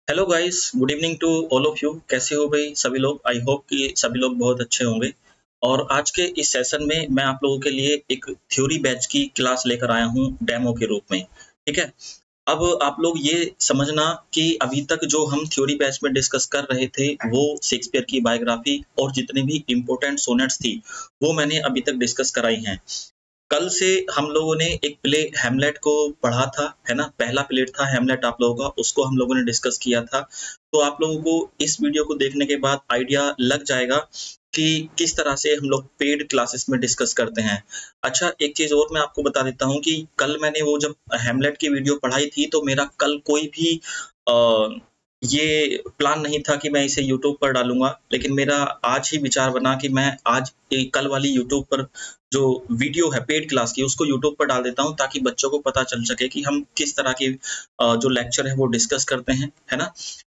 Hello guys, good evening to all of you. कैसे हो भाई सभी लोग? आई होप कि सभी लोग बहुत अच्छे होंगे। और आज के इस सेशन में मैं आप लोगों के लिए एक थ्योरी बैच की क्लास लेकर आया हूँ डेमो के रूप में। ठीक है। अब आप लोग ये समझना कि अभी तक जो हम थ्योरी बैच में डिस्कस कर रहे थे वो शेक्सपियर की बायोग्राफी और जितने भी इम्पोर्टेंट सोनेट्स थी वो मैंने अभी तक डिस्कस कराई हैं। कल से हम लोगों ने एक प्ले हैमलेट को पढ़ा था, है ना? पहला प्ले था हैमलेट आप लोगों का, उसको हम लोगों ने डिस्कस किया था। तो आप लोगों को इस वीडियो को देखने के बाद आइडिया लग जाएगा कि किस तरह से हम लोग पेड क्लासेस में डिस्कस करते हैं। अच्छा, एक चीज और मैं आपको बता देता हूँ कि कल मैंने वो जब हैमलेट की वीडियो पढ़ाई थी तो मेरा कल कोई भी ये प्लान नहीं था कि मैं इसे यूट्यूब पर डालूंगा, लेकिन मेरा आज ही विचार बना कि मैं आज कल वाली यूट्यूब पर जो वीडियो है पेड क्लास की उसको यूट्यूब पर डाल देता हूँ ताकि बच्चों को पता चल सके कि हम किस तरह की जो लेक्चर है वो डिस्कस करते हैं, है ना?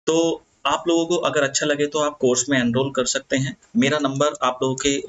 तो आप लोगों को अगर अच्छा लगे तो आप कोर्स में एनरोल कर सकते हैं। मेरा नंबर आप लोगों के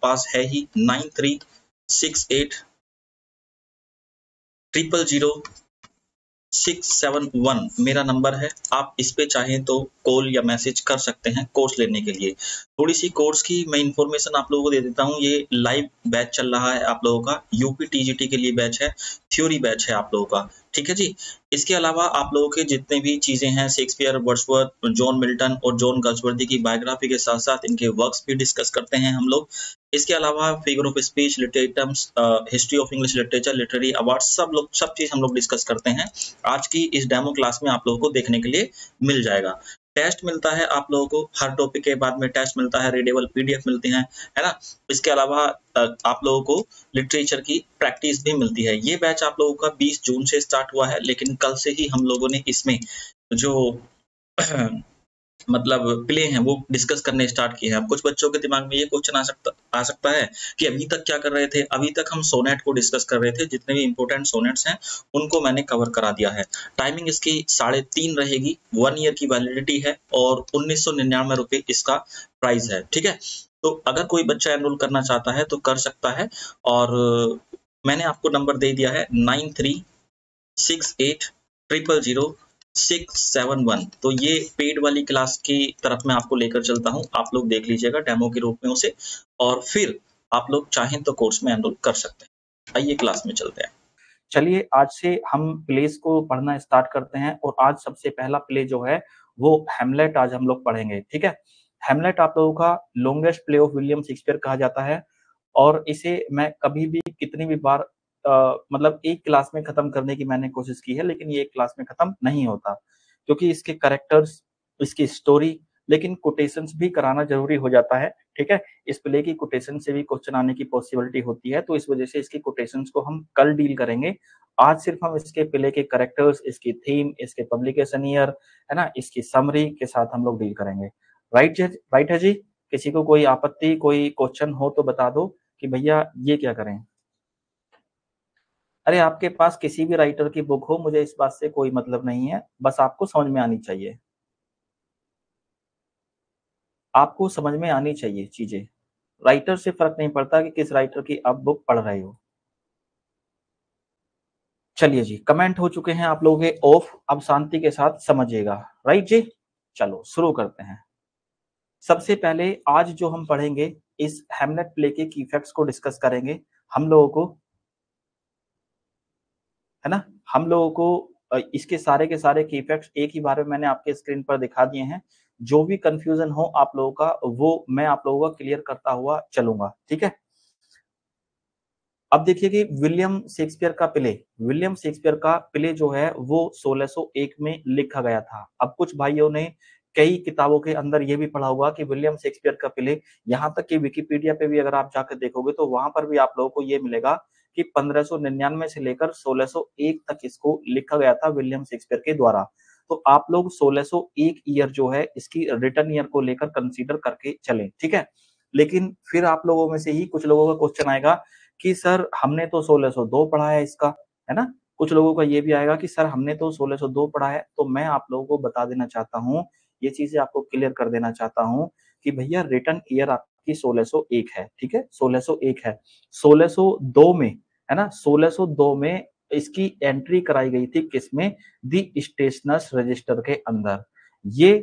पास है ही 9368000671 मेरा नंबर है। आप इस पे चाहें तो कॉल या मैसेज कर सकते हैं कोर्स लेने के लिए। थोड़ी सी कोर्स की मैं इन्फॉर्मेशन आप लोगों को दे देता हूँ। ये लाइव बैच चल रहा है आप लोगों का, यूपी टीजीटी के लिए बैच है, थ्योरी बैच है आप लोगों का। ठीक है जी। इसके अलावा आप लोगों के जितने भी चीजें हैं, शेक्सपियर, वर्ड्सवर्थ, जॉन मिल्टन और जॉन गल्सवर्दी की बायोग्राफी के साथ साथ इनके वर्क्स भी डिस्कस करते हैं हम लोग। इसके अलावा फिगर ऑफ स्पीच, लिटरेटम्स, history of English literature, literary award, सब चीज हम लोग डिस्कस करते हैं। आज की इस डेमो क्लास में आप लोगों को देखने के लिए मिल जाएगा। टेस्ट मिलता है आप लोगों को, हर टॉपिक के बाद में टेस्ट मिलता है, रीडेबल पीडीएफ मिलती हैं, है ना? इसके अलावा आप लोगों को लिटरेचर की प्रैक्टिस भी मिलती है। ये बैच आप लोगों का 20 जून से स्टार्ट हुआ है, लेकिन कल से ही हम लोगों ने इसमें जो मतलब प्ले हैं वो डिस्कस करने स्टार्ट किए हैं। अब कुछ बच्चों के दिमाग में ये क्वेश्चन आ सकता है कि अभी तक क्या कर रहे थे? अभी तक हम सोनेट को डिस्कस कर रहे थे। जितने भी इंपॉर्टेंट सोनेट्स हैं उनको मैंने कवर करा दिया है। टाइमिंग इसकी 3.5 रहेगी, 1 ईयर की वैलिडिटी है और 1999 रुपए इसका प्राइस है। ठीक है। तो अगर कोई बच्चा एनरोल करना चाहता है तो कर सकता है। और मैंने आपको नंबर दे दिया है 9368000671। तो ये पेड वाली क्लास की तरफ मैं आपको लेकर चलता हूँ। आप लोग देख लीजिएगा डेमो के रूप में उसे, और फिर आप लोग चाहें तो कोर्स में एनरोल कर सकते हैं। आइए क्लास में चलते हैं। चलिए आज से हम प्लेस को पढ़ना स्टार्ट करते हैं और आज सबसे पहला प्ले जो है वो हैमलेट आज हम लोग पढ़ेंगे। ठीक है। हैमलेट आप लोगों का longest play of William Shakespeare कहा जाता है और इसे मैं कभी भी कितनी भी बार मतलब एक क्लास में खत्म करने की मैंने कोशिश की है, लेकिन ये एक क्लास में खत्म नहीं होता क्योंकि इसके कैरेक्टर्स, इसकी स्टोरी, लेकिन कोटेशंस भी कराना जरूरी हो जाता है। ठीक है। इस प्ले की कोटेशन से भी क्वेश्चन आने की पॉसिबिलिटी होती है, तो इस वजह से इसकी कोटेशंस को हम कल डील करेंगे। आज सिर्फ हम इसके प्ले के कैरेक्टर्स, इसकी थीम, इसके पब्लिकेशन ईयर, है ना, इसकी समरी के साथ हम लोग डील करेंगे। राइट है जी। किसी को कोई आपत्ति, कोई क्वेश्चन हो तो बता दो कि भैया ये क्या करें। अरे आपके पास किसी भी राइटर की बुक हो, मुझे इस बात से कोई मतलब नहीं है, बस आपको समझ में आनी चाहिए। आपको समझ में आनी चाहिए चीजें। राइटर से फर्क नहीं पड़ता कि किस राइटर की आप बुक पढ़ रहे हो। चलिए जी, कमेंट हो चुके हैं आप लोगों के ऑफ, अब शांति के साथ समझिएगा। राइट जी। चलो शुरू करते हैं। सबसे पहले आज जो हम पढ़ेंगे इस हैमलेट प्ले के की फैक्ट्स को डिस्कस करेंगे। हम लोगों को, है ना, हम लोगों को इसके सारे के सारे की फैक्ट्स एक ही बार में मैंने आपके स्क्रीन पर दिखा दिए हैं। जो भी कंफ्यूजन हो आप लोगों का वो मैं आप लोगों का क्लियर करता हुआ चलूंगा। ठीक है। अब देखिए कि विलियम शेक्सपियर का प्ले जो है वो 1601 में लिखा गया था। अब कुछ भाइयों ने कई किताबों के अंदर ये भी पढ़ा होगा कि विलियम शेक्सपियर का प्ले, यहाँ तक कि विकिपीडिया पे भी अगर आप जाकर देखोगे तो वहां पर भी आप लोगों को ये मिलेगा कि 1599 से लेकर 1601 तक इसको लिखा गया था विलियम शेक्सपियर के द्वारा। तो आप लोग 1601 ईयर जो है इसकी रिटर्न ईयर को लेकर कंसीडर करके चलें। ठीक है। लेकिन फिर आप लोगों में से ही कुछ लोगों का क्वेश्चन आएगा कि सर हमने तो 1602 पढ़ा है इसका, है ना। कुछ लोगों का ये भी आएगा कि सर हमने तो 1602 पढ़ा है। तो मैं आप लोगों को बता देना चाहता हूँ, ये चीजें आपको क्लियर कर देना चाहता हूँ कि भैया रिटर्न ईयर आपकी 1601 है। ठीक है, 1601 है। 1602 में, है ना, 1602 में इसकी एंट्री कराई गई थी किसमें? दी स्टेशनर्स रजिस्टर के अंदर। ये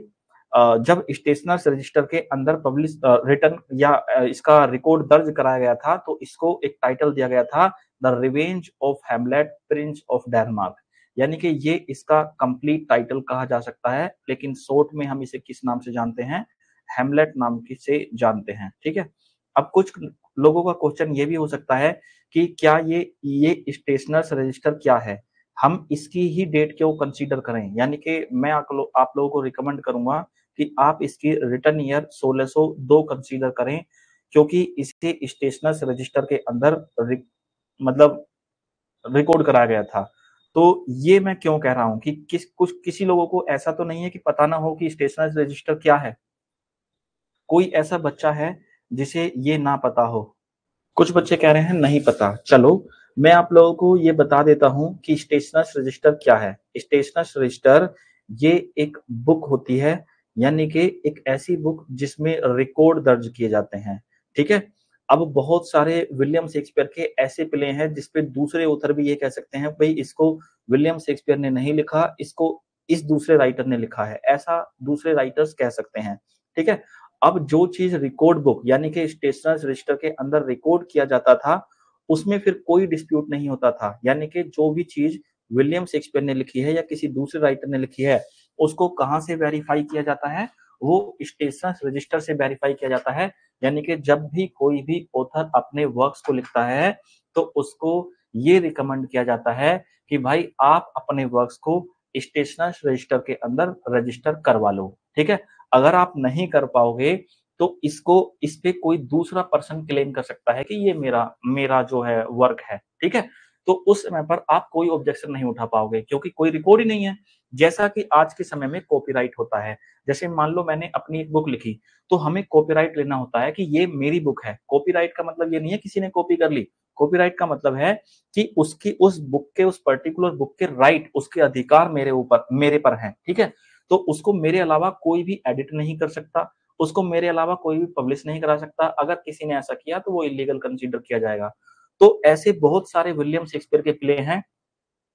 जब स्टेशनर्स रजिस्टर के अंदर पब्लिश रिटर्न या इसका रिकॉर्ड दर्ज कराया गया था, तो इसको एक टाइटल दिया गया था, the revenge of Hamlet Prince of Denmark. यानी कि ये इसका कंप्लीट टाइटल कहा जा सकता है, लेकिन शॉर्ट में हम इसे किस नाम से जानते हैं? हैमलेट नाम की से जानते हैं। ठीक है। अब कुछ लोगों का क्वेश्चन ये भी हो सकता है कि क्या ये स्टेशनर्स रजिस्टर क्या है? हम इसकी ही डेट क्यों कंसीडर करें? यानी कि मैं आप लोगों को रिकमेंड करूंगा कि आप इसकी रिटर्न ईयर 1602 कंसीडर करें, क्योंकि इसे स्टेशनर्स रजिस्टर के अंदर मतलब रिकॉर्ड कराया गया था। तो ये मैं क्यों कह रहा हूं कि किसी लोगों को ऐसा तो नहीं है कि पता ना हो कि स्टेशनर्स रजिस्टर क्या है? कोई ऐसा बच्चा है जिसे ये ना पता हो? कुछ बच्चे कह रहे हैं नहीं पता। चलो, मैं आप लोगों को ये बता देता हूँ कि स्टेशनर्स रजिस्टर क्या है। स्टेशनर्स रजिस्टर ये एक बुक होती है, यानी कि एक ऐसी बुक जिसमें रिकॉर्ड दर्ज किए जाते हैं। ठीक है। अब बहुत सारे विलियम शेक्सपियर के ऐसे प्ले हैं जिसपे दूसरे ऑथर भी ये कह सकते हैं भाई इसको विलियम शेक्सपियर ने नहीं लिखा, इसको इस दूसरे राइटर ने लिखा है, ऐसा दूसरे राइटर्स कह सकते हैं। ठीक है। अब जो चीज रिकॉर्ड बुक यानी कि स्टेशनर्स रजिस्टर के अंदर रिकॉर्ड किया जाता था, उसमें फिर कोई डिस्प्यूट नहीं होता था। यानी कि जो भी चीज विलियम शेक्सपियर ने लिखी है या किसी दूसरे राइटर ने लिखी है, उसको कहाँ से वेरीफाई किया जाता है? वो स्टेशनर्स रजिस्टर से वेरीफाई किया जाता है। यानी कि जब भी कोई भी ऑथर अपने वर्क्स को लिखता है, तो उसको ये रिकमेंड किया जाता है कि भाई आप अपने वर्क्स को स्टेशनर्स रजिस्टर के अंदर रजिस्टर करवा लो। ठीक है। अगर आप नहीं कर पाओगे, तो इसको इस पे कोई दूसरा पर्सन क्लेम कर सकता है कि ये मेरा मेरा जो है वर्क है। ठीक है। तो उस समय पर आप कोई ऑब्जेक्शन नहीं उठा पाओगे, क्योंकि कोई रिकॉर्ड ही नहीं है। जैसा कि आज के समय में कॉपीराइट होता है। जैसे मान लो मैंने अपनी एक बुक लिखी, तो हमें कॉपीराइट लेना होता है कि ये मेरी बुक है। कॉपीराइट का मतलब ये नहीं है किसी ने कॉपी कर ली। कॉपीराइट का मतलब है कि उसकी उस बुक के उस पर्टिकुलर बुक के राइट, उसके अधिकार मेरे पर हैं। ठीक है। तो उसको मेरे अलावा कोई भी एडिट नहीं कर सकता, उसको मेरे अलावा कोई भी पब्लिश नहीं करा सकता। अगर किसी ने ऐसा किया तो वो इलीगल कंसीडर किया जाएगा। तो ऐसे बहुत सारे विलियम शेक्सपियर के प्ले हैं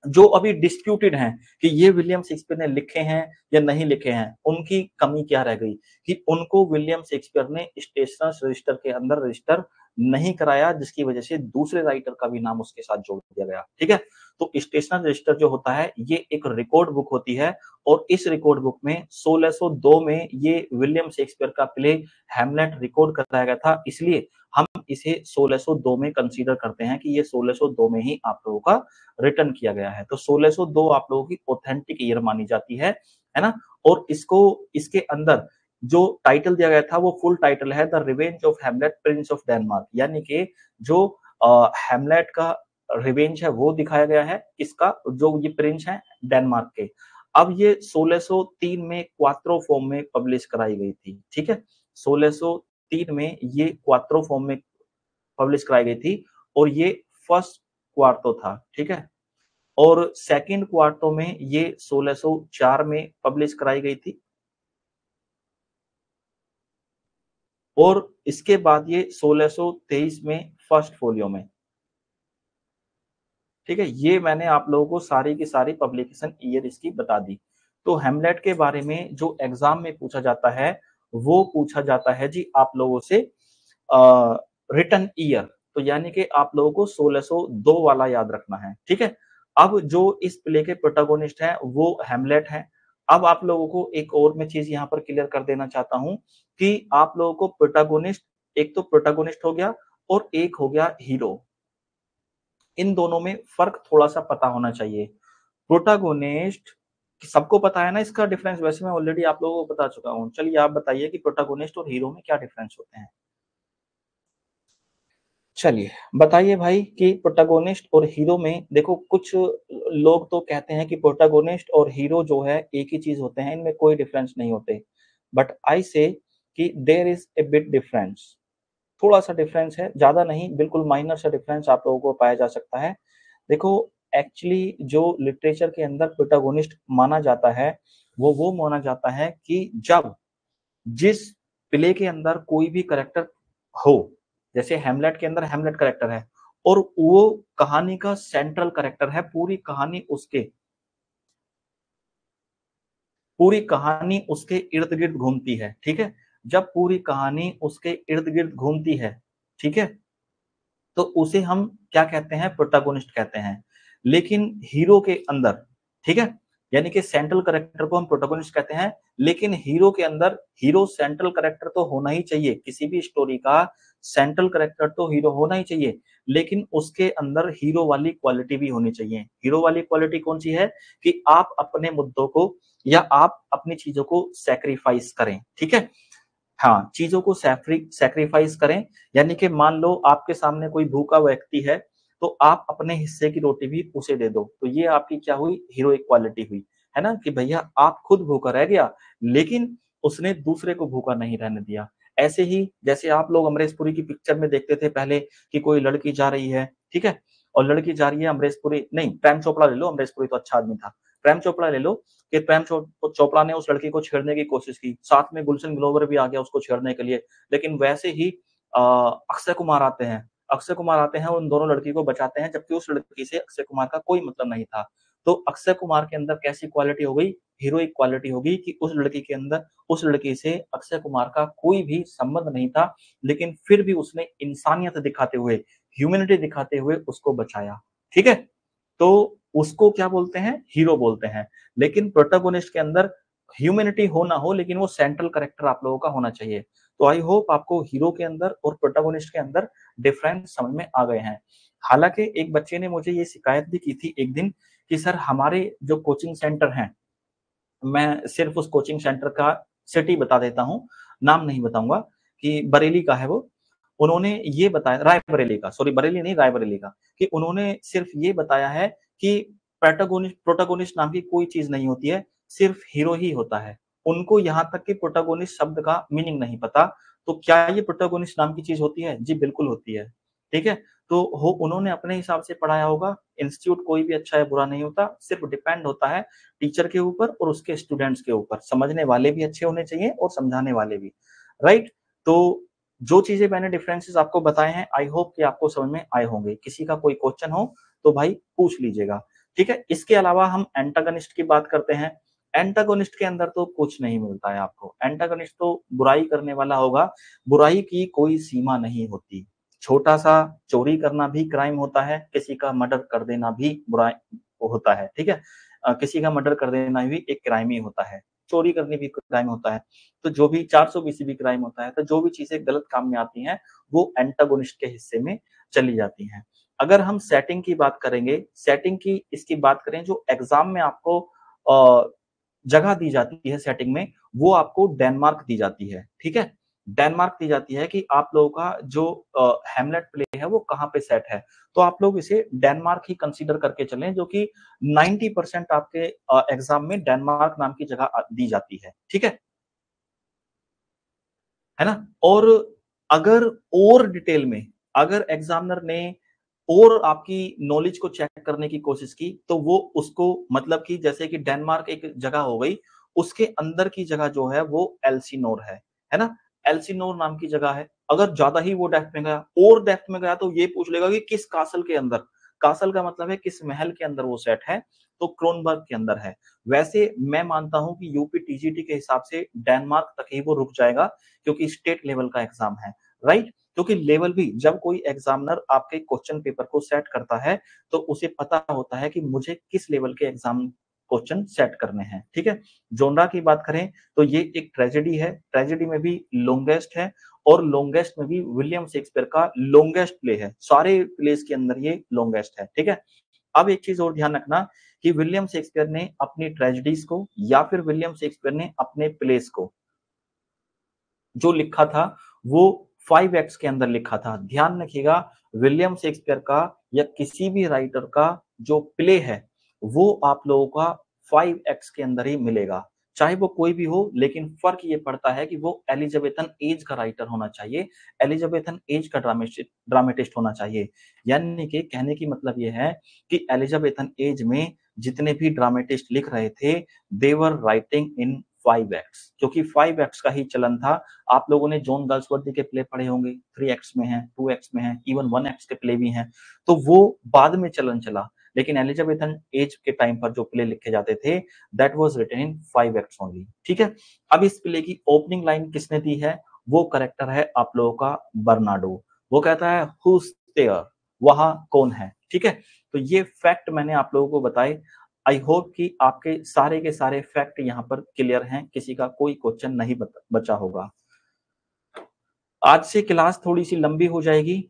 जो अभी डिस्प्यूटेड हैं कि ये विलियम शेक्सपियर ने लिखे हैं या नहीं लिखे हैं। उनकी कमी क्या रह गई कि उनको विलियम शेक्सपियर ने स्टेशनर्स रजिस्टर के अंदर रजिस्टर नहीं कराया, जिसकी वजह से दूसरे राइटर का भी नाम उसके साथ जोड़ दिया गया। ठीक है। तो स्टेशनर रजिस्टर जो होता है ये एक रिकॉर्ड बुक होती है, और इस रिकॉर्ड बुक में 1602 में ये विलियम शेक्सपियर का प्ले हैमलेट रिकॉर्ड कराया गया था। इसलिए हम इसे 1602 में कंसीडर करते हैं कि ये 1602 में ही आप लोगों का रिटर्न किया गया है। तो 1602 आप लोगों की ऑथेंटिक ईयर मानी जाती है ना? और इसको इसके अंदर जो टाइटल दिया गया था वो फुल टाइटल है the revenge of Hamlet Prince of Denmark. यानी कि जो हैमलेट का रिवेंज है वो दिखाया गया है, इसका जो ये प्रिंस है डेनमार्क के। अब ये 1603 में क्वात्रो फॉर्म में पब्लिश कराई गई थी। ठीक है। 1603 में ये क्वात्रो फॉर्म में पब्लिश कराई गई थी, और ये फर्स्ट क्वार्टो था। ठीक है। और सेकंड क्वार्टो में ये 1604 में पब्लिश कराई गई थी, और इसके बाद ये 1623 में फर्स्ट फोलियो में। ठीक है। ये मैंने आप लोगों को सारी की सारी पब्लिकेशन ईयर इसकी बता दी। तो हेमलेट के बारे में जो एग्जाम में पूछा जाता है, वो पूछा जाता है जी आप लोगों से रिटर्न ईयर। तो यानी कि आप लोगों को 1602 वाला याद रखना है। ठीक है। अब जो इस प्ले के प्रोटोगोनिस्ट हैं वो हेमलेट हैं। अब आप लोगों को एक और मैं चीज यहाँ पर क्लियर कर देना चाहता हूँ कि आप लोगों को प्रोटोगोनिस्ट, एक तो प्रोटोगोनिस्ट हो गया और एक हो गया हीरो। इन दोनों में फर्क थोड़ा सा पता होना चाहिए। प्रोटोगोनिस्ट सबको पता है ना इसका डिफरेंस? वैसे मैं ऑलरेडी आप लोगों को बता चुका हूँ। चलिए आप बताइए कि प्रोटोगोनिस्ट और हीरो में क्या डिफरेंस होते हैं। चलिए बताइए भाई कि प्रोटोगोनिस्ट और हीरो में देखो, कुछ लोग तो कहते हैं कि प्रोटोगोनिस्ट और हीरो जो है एक ही चीज होते हैं, इनमें कोई डिफरेंस नहीं होते। बट आई से कि there is a bit difference. थोड़ा सा डिफरेंस है, ज्यादा नहीं, बिल्कुल माइनर सा डिफरेंस आप लोगों को पाया जा सकता है। देखो, एक्चुअली जो लिटरेचर के अंदर प्रोटोगोनिस्ट माना जाता है, वो माना जाता है कि जब जिस प्ले के अंदर कोई भी करेक्टर हो, जैसे हेमलेट के अंदर हेमलेट करेक्टर है, और वो कहानी का सेंट्रल करेक्टर है, पूरी कहानी उसके पूरी कहानी उसके इर्द गिर्द घूमती है, ठीक है। जब पूरी कहानी उसके इर्द गिर्द घूमती है, ठीक है, तो उसे हम क्या कहते हैं, प्रोटैगोनिस्ट कहते हैं। लेकिन हीरो के अंदर, ठीक है, यानी कि सेंट्रल कैरेक्टर को हम प्रोटैगोनिस्ट कहते हैं, लेकिन हीरो के अंदर हीरो सेंट्रल कैरेक्टर तो होना ही चाहिए, किसी भी स्टोरी का सेंट्रल कैरेक्टर तो हीरो होना ही चाहिए, लेकिन उसके अंदर हीरो वाली क्वालिटी भी होनी चाहिए। हीरो वाली क्वालिटी कौन सी है कि आप अपने मुद्दों को या आप अपनी चीजों को सैक्रिफाइस करें, ठीक है। हाँ, चीज़ों को सैक्रिफाइस करें, यानी कि मान लो आपके सामने कोई भूखा व्यक्ति है, तो आप अपने हिस्से की रोटी भी उसे दे दो। तो ये आपकी क्या हुई, हीरोइक क्वालिटी हुई, है ना? कि भैया आप खुद भूखा रह गया, लेकिन उसने दूसरे को भूखा नहीं रहने दिया। ऐसे ही जैसे आप लोग अमरीश पुरी की पिक्चर में देखते थे पहले कि कोई लड़की जा रही है, ठीक है? और लड़की जा रही है, अमरीश पुरी नहीं, प्रेम चोपड़ा ले लो, अमरीश पुरी तो अच्छा आदमी था। प्रेम चोपड़ा ले लो कि चोपड़ा ने उस लड़की को छेड़ने की कोशिश की, साथ में गुलशन ग्लोवर भी आ गया उसको छेड़ने के लिए, लेकिन वैसे ही अक्षय कुमार आते हैं, अक्षय कुमार आते हैं, उन दोनों लड़की को बचाते हैं, जबकि उस लड़की से अक्षय कुमार का कोई मतलब नहीं था। तो अक्षय कुमार के अंदर कैसी क्वालिटी हो गई, हीरोइक क्वालिटी हो गई कि उस लड़की के अंदर, उस लड़की से अक्षय कुमार का कोई भी संबंध नहीं था, लेकिन फिर भी उसने इंसानियत दिखाते हुए, ह्यूमैनिटी दिखाते हुए उसको बचाया, ठीक है। तो उसको क्या बोलते हैं, हीरो बोलते हैं। लेकिन प्रोटोगोनिस्ट के अंदर ह्यूमैनिटी हो ना हो, लेकिन वो सेंट्रल कैरेक्टर आप लोगों का होना चाहिए। तो आई होप आपको हीरो के अंदर और प्रोटोगोनिस्ट के अंदर डिफरेंस समझ में आ गए हैं। हालांकि एक बच्चे ने मुझे ये शिकायत भी की थी एक दिन कि सर हमारे जो कोचिंग सेंटर हैं, मैं सिर्फ उस कोचिंग सेंटर का सिटी बता देता हूँ, नाम नहीं बताऊंगा, कि बरेली का है वो। उन्होंने ये बताया, रायबरेली का, सॉरी बरेली नहीं, रायबरेली का, कि उन्होंने सिर्फ ये बताया है कि प्रोटोगोनिस्ट नाम की कोई चीज नहीं होती है, सिर्फ हीरो ही होता है। उनको यहाँ तक कि प्रोटोगोनिस्ट शब्द का मीनिंग नहीं पता। तो क्या ये प्रोटोगोनिस्ट नाम की चीज होती है? जी बिल्कुल होती है, ठीक है। तो हो उन्होंने अपने हिसाब से पढ़ाया होगा। इंस्टीट्यूट कोई भी अच्छा है बुरा नहीं होता, सिर्फ डिपेंड होता है टीचर के ऊपर और उसके स्टूडेंट्स के ऊपर। समझने वाले भी अच्छे होने चाहिए और समझाने वाले भी, राइट। तो जो चीजें मैंने डिफरेंसेस आपको बताए हैं, आई होप कि आपको समझ में आए होंगे। किसी का कोई क्वेश्चन हो तो भाई पूछ लीजिएगा, ठीक है। इसके अलावा हम एंटागनिस्ट की बात करते हैं। एंटागोनिस्ट के अंदर तो कुछ नहीं मिलता है आपको। एंटागनिस्ट तो बुराई करने वाला होगा, बुराई की कोई सीमा नहीं होती। छोटा सा चोरी करना भी क्राइम होता है, किसी का मर्डर कर देना भी बुराई होता है, ठीक है। किसी का मर्डर कर देना भी एक क्राइम ही होता है, चोरी करनी भी क्राइम होता है। तो जो भी 420 भी क्राइम होता है। तो जो भी चीजें गलत काम में आती हैं वो एंटागोनिस्ट के हिस्से में चली जाती हैं। अगर हम सेटिंग की बात करेंगे, सेटिंग की इसकी बात करें, जो एग्जाम में आपको जगह दी जाती है सेटिंग में, वो आपको डेनमार्क दी जाती है, ठीक है। डेनमार्क दी जाती है कि आप लोगों का जो हैमलेट प्ले है वो कहाँ पे सेट है। तो आप लोग इसे डेनमार्क ही कंसीडर करके चलें, जो कि 90% आपके एग्जाम में डेनमार्क नाम की जगह दी जाती है, ठीक है ना। और अगर और डिटेल में, अगर एग्जामिनर ने और आपकी नॉलेज को चेक करने की कोशिश की, तो वो उसको, मतलब कि जैसे कि डेनमार्क एक जगह हो गई, उसके अंदर की जगह जो है वो एल्सिनोर है ना। एल्सिनोर नाम की जगह है। अगर ज्यादा ही वो डेप्थ में गया, और डेप्थ में गया, तो ये पूछ लेगा कि किस कासल के अंदर। कासल का मतलब है किस महल के अंदर वो सेट है, तो क्रोनबर्ग के अंदर है। वैसे मैं मानता हूं कि यूपी टीजीटी के हिसाब से डेनमार्क तक ही वो रुक जाएगा, क्योंकि स्टेट लेवल का एग्जाम है, राइट। क्योंकि लेवल भी, जब कोई एग्जामिनर आपके क्वेश्चन पेपर को सेट करता है, तो उसे पता होता है कि मुझे किस लेवल के एग्जाम क्वेश्चन सेट करने हैं, ठीक है। जोनरा की बात करें तो ये एक ट्रेजेडी है, ट्रेजेडी में भी लॉन्गेस्ट है, और लॉन्गेस्ट में भी विलियम शेक्सपियर का लॉन्गेस्ट प्ले है, सारे प्लेस के अंदर ये लॉन्गेस्ट है, ठीक है। अब एक चीज और ध्यान रखना कि विलियम शेक्सपियर ने अपनी ट्रेजेडीज को, या फिर विलियम शेक्सपियर ने अपने प्लेस को जो लिखा था, वो 5 एक्ट्स के अंदर लिखा था। ध्यान रखिएगा, विलियम शेक्सपियर का या किसी भी राइटर का जो प्ले है, वो आप लोगों का 5 एक्ट्स के अंदर ही मिलेगा, चाहे वो कोई भी हो। लेकिन फर्क ये पड़ता है कि वो एलिजाबेथन एज का राइटर होना चाहिए, एलिजाबेथन एज का ड्रामेटिस्ट होना चाहिए। यानी कि कहने की मतलब ये है कि एलिजाबेथन एज में जितने भी ड्रामेटिस्ट लिख रहे थे, दे वर राइटिंग इन 5 एक्ट्स, क्योंकि 5 एक्ट्स का ही चलन था। आप लोगों ने जॉन गाल्सवर्दी के प्ले पढ़े होंगे, 3 एक्ट्स में हैं, 2 एक्ट्स में हैं, इवन 1 एक्ट्स के प्ले भी हैं। तो वो बाद में चलन चला, लेकिन एलिजाबेथन एज के टाइम पर जो प्ले लिखे जाते थे that was written in 5 acts only. ठीक है, अब इस प्ले की ओपनिंग लाइन किसने दी है? वो करेक्टर है आप लोगों का बर्नार्डो। वो कहता है हुज देयर, वहां कौन है। ठीक है, तो ये फैक्ट मैंने आप लोगों को बताए। आई होप कि आपके सारे के सारे फैक्ट यहाँ पर क्लियर हैं, किसी का कोई क्वेश्चन नहीं बचा होगा। आज से क्लास थोड़ी सी लंबी हो जाएगी।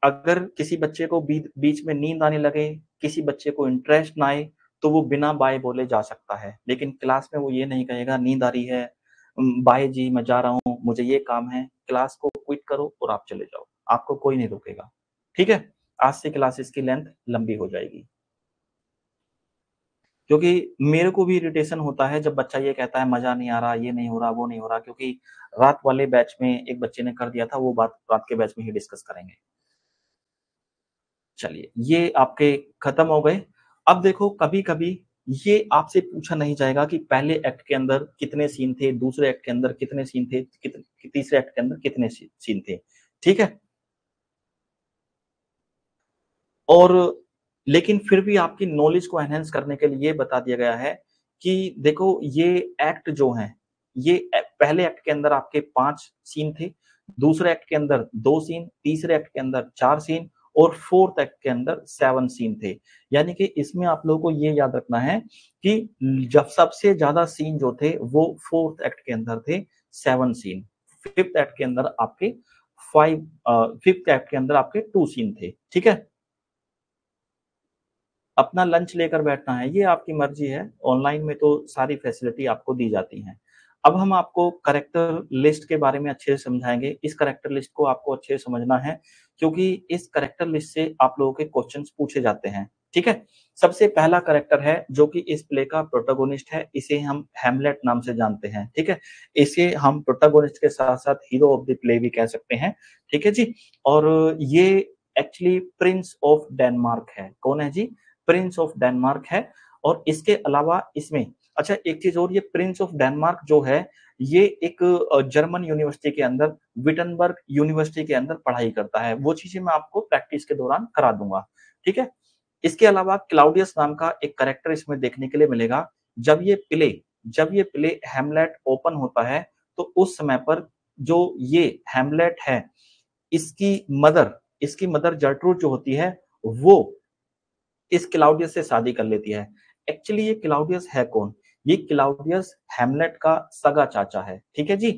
अगर किसी बच्चे को बीच में नींद आने लगे, किसी बच्चे को इंटरेस्ट ना आए, तो वो बिना बाय बोले जा सकता है, लेकिन क्लास में वो ये नहीं कहेगा नींद आ रही है, बाय जी मैं जा रहा हूँ, मुझे ये काम है। क्लास को क्विट करो और आप चले जाओ, आपको कोई नहीं रोकेगा। ठीक है, आज से क्लासेस की लेंथ लंबी हो जाएगी, क्योंकि मेरे को भी इरिटेशन होता है जब बच्चा ये कहता है मजा नहीं आ रहा, ये नहीं हो रहा, वो नहीं हो रहा, क्योंकि रात वाले बैच में एक बच्चे ने कर दिया था, वो बात रात के बैच में ही डिस्कस करेंगे। चलिए, ये आपके खत्म हो गए। अब देखो, कभी कभी ये आपसे पूछा नहीं जाएगा कि पहले एक्ट के अंदर कितने सीन थे, दूसरे एक्ट के अंदर कितने सीन थे, तीसरे एक्ट के अंदर कितने सीन थे। ठीक है, और लेकिन फिर भी आपकी नॉलेज को एनहेंस करने के लिए ये बता दिया गया है कि देखो ये एक्ट जो हैं, ये पहले एक्ट के अंदर आपके 5 सीन थे, दूसरे एक्ट के अंदर 2 सीन, तीसरे एक्ट के अंदर 4 सीन और फोर्थ एक्ट के अंदर 7 सीन थे। यानी कि इसमें आप लोगों को ये याद रखना है कि जब सबसे ज्यादा सीन जो थे वो फोर्थ एक्ट के अंदर थे, 7 सीन। फिफ्थ एक्ट के अंदर आपके 5 फिफ्थ एक्ट के अंदर आपके 2 सीन थे। ठीक है, अपना लंच लेकर बैठना है, ये आपकी मर्जी है। ऑनलाइन में तो सारी फैसिलिटी आपको दी जाती हैं। अब हम आपको करेक्टर लिस्ट के बारे में अच्छे से समझाएंगे। इस करेक्टर लिस्ट को आपको अच्छे से समझना है, क्योंकि इस करेक्टर लिस्ट से आप लोगों के क्वेश्चंस पूछे जाते हैं। ठीक है, सबसे पहला करेक्टर है जो कि इस प्ले का प्रोटोगोनिस्ट है, इसे हम हैमलेट नाम से जानते हैं। ठीक है, इसे हम प्रोटोगोनिस्ट के साथ साथ हीरो ऑफ द प्ले भी कह सकते हैं। ठीक है जी, और ये एक्चुअली प्रिंस ऑफ डेनमार्क है। कौन है जी? प्रिंस ऑफ डेनमार्क है। और इसके अलावा इसमें अच्छा एक चीज और, ये प्रिंस ऑफ डेनमार्क जो है ये एक जर्मन यूनिवर्सिटी के अंदर, विटनबर्ग यूनिवर्सिटी के अंदर पढ़ाई करता है। वो चीजें मैं आपको प्रैक्टिस के दौरान करा दूंगा। ठीक है, इसके अलावा क्लाउडियस नाम का एक करेक्टर इसमें देखने के लिए मिलेगा। जब ये प्ले हैमलेट ओपन होता है तो उस समय पर जो ये हैमलेट है, इसकी इसकी मदर जर्ट्रूड जो होती है वो इस क्लाउडियस से शादी कर लेती है। एक्चुअली ये क्लाउडियस है कौन? ये क्लाउडियस हैमलेट का सगा चाचा है। ठीक है जी,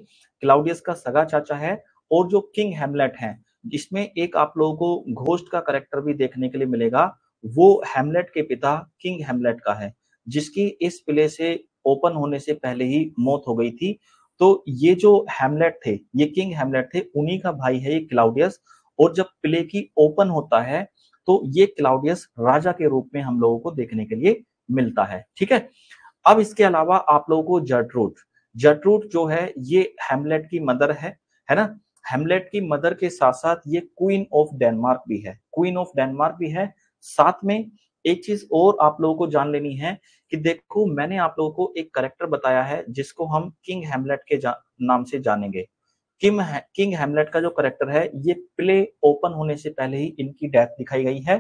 क्लाउडियस का सगा चाचा है। और जो किंग हैमलेट है, जिसमें एक आप लोगों को घोस्ट का करेक्टर भी देखने के लिए मिलेगा, वो हैमलेट के पिता किंग हैमलेट का है, जिसकी इस प्ले से ओपन होने से पहले ही मौत हो गई थी। तो ये जो हैमलेट थे, ये किंग हैमलेट थे, उन्हीं का भाई है ये क्लाउडियस। और जब प्ले की ओपन होता है तो ये क्लाउडियस राजा के रूप में हम लोगों को देखने के लिए मिलता है। ठीक है, अब इसके अलावा आप लोगों को जर्ट्रूड जो है ये हैमलेट की मदर है ना। हैमलेट की मदर के साथ साथ ये क्वीन ऑफ डेनमार्क भी है, क्वीन ऑफ डेनमार्क भी है। साथ में एक चीज और आप लोगों को जान लेनी है कि देखो, मैंने आप लोगों को एक करेक्टर बताया है जिसको हम किंग हैमलेट के नाम से जानेंगे। किंग हैमलेट का जो करेक्टर है, ये प्ले ओपन होने से पहले ही इनकी डेथ दिखाई गई है।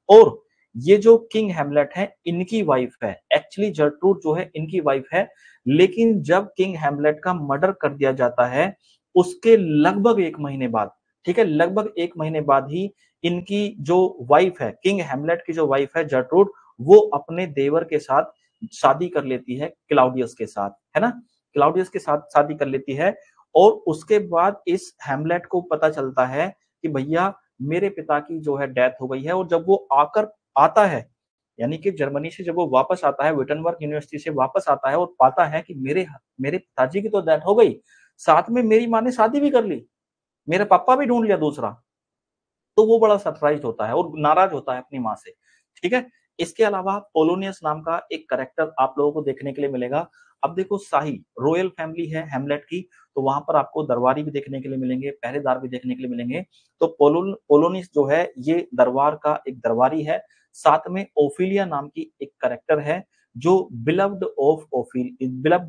और ये जो किंग हैमलेट है इनकी वाइफ है, एक्चुअली जर्ट्रूड जो है इनकी वाइफ है। लेकिन जब किंग हैमलेट का मर्डर कर दिया जाता है उसके लगभग 1 महीने बाद, ठीक है, लगभग 1 महीने बाद ही इनकी जो वाइफ है, किंग हैमलेट की जो वाइफ है जर्ट्रूड, वो अपने देवर के साथ शादी कर लेती है, क्लाउडियस के साथ, है ना। क्लाउडियस के साथ शादी कर लेती है। और उसके बाद इस हैमलेट को पता चलता है कि भैया मेरे पिता की जो है डेथ हो गई है। और जब वो आता है, यानी कि जर्मनी से जब वो वापस आता है, विटनबर्ग यूनिवर्सिटी से वापस आता है और पाता है कि मेरे मेरे पिताजी की तो डेथ हो गई, साथ में मेरी माँ ने शादी भी कर ली, मेरा पापा भी ढूंढ लिया दूसरा। तो वो बड़ा सरप्राइज होता है और नाराज होता है अपनी माँ से। ठीक है, इसके अलावा पोलोनियस नाम का एक करेक्टर आप लोगों को देखने के लिए मिलेगा। अब देखो, शाही रॉयल फैमिली है हेमलेट की, तो वहां पर आपको दरबारी भी देखने के लिए मिलेंगे, पहरेदार भी देखने के लिए मिलेंगे। तो पोलोनियस जो है ये दरबार का एक दरबारी है। साथ में ओफिलिया नाम की एक करेक्टर है जो बिलव्ड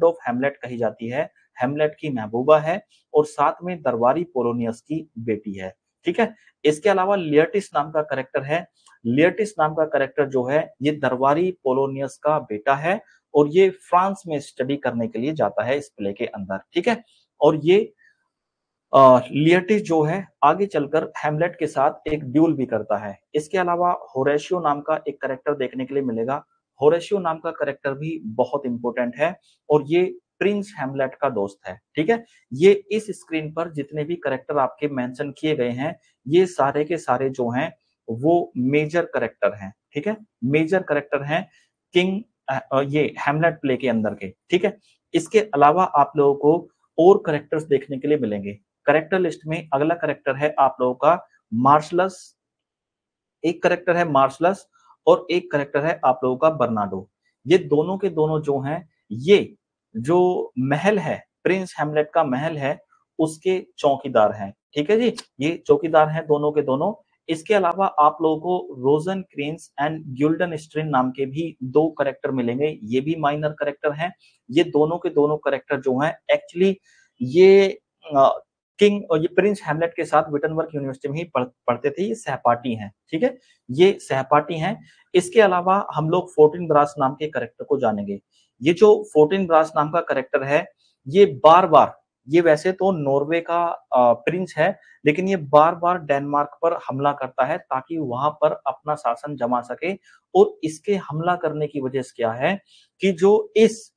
ऑफ हेमलेट कही जाती है, हेमलेट की महबूबा है। और साथ में दरबारी पोलोनियस की बेटी है। ठीक है, इसके अलावा लियटिस नाम का करेक्टर है। लियटिस नाम का कैरेक्टर जो है ये दरबारी पोलोनियस का बेटा है और ये फ्रांस में स्टडी करने के लिए जाता है इस प्ले के अंदर, ठीक है। और ये लियटिस जो है आगे चलकर हैमलेट के साथ एक ड्यूल भी करता है। इसके अलावा होरेशियो नाम का एक कैरेक्टर देखने के लिए मिलेगा। होरेशियो नाम का कैरेक्टर भी बहुत इंपॉर्टेंट है और ये प्रिंस हैमलेट का दोस्त है, ठीक है। ये इस स्क्रीन पर जितने भी कैरेक्टर आपके मेंशन किए गए हैं, ये सारे के सारे जो हैं वो मेजर कैरेक्टर हैं, ठीक है। मेजर कैरेक्टर हैं किंग ये हैमलेट प्ले के अंदर के, ठीक है। इसके अलावा आप लोगों को और कैरेक्टर्स देखने के लिए मिलेंगे। कैरेक्टर लिस्ट में अगला कैरेक्टर है आप लोगों का मार्शलस, एक कैरेक्टर है मार्शलस और एक कैरेक्टर है आप लोगों का बर्नाडो। ये दोनों के दोनों जो हैं, ये जो महल है, प्रिंस हैमलेट का महल है, उसके चौकीदार हैं, ठीक है जी। ये चौकीदार हैं दोनों के दोनों। इसके अलावा आप लोगों को रोजन क्रेन्स एंड गिल्डन स्ट्रिन नाम के भी दो कैरेक्टर मिलेंगे, ये भी माइनर कैरेक्टर हैं। ये दोनों के दोनों कैरेक्टर जो हैं एक्चुअली ये किंग और ये प्रिंस हैमलेट के साथ विटनबर्ग यूनिवर्सिटी में ही पढ़ते थे, ये सहपाठी हैं, ठीक है। ये सहपाठी हैं। इसके अलावा हम लोग 14 ब्रास नाम के कैरेक्टर को जानेंगे। ये जो 14 ब्रास नाम का कैरेक्टर है, ये बार-बार, ये वैसे तो नॉर्वे का प्रिंस है, लेकिन ये बार-बार डेनमार्क पर हमला करता है ताकि वहां पर अपना शासन जमा सके। और इसके हमला करने की वजह से क्या है कि जो इस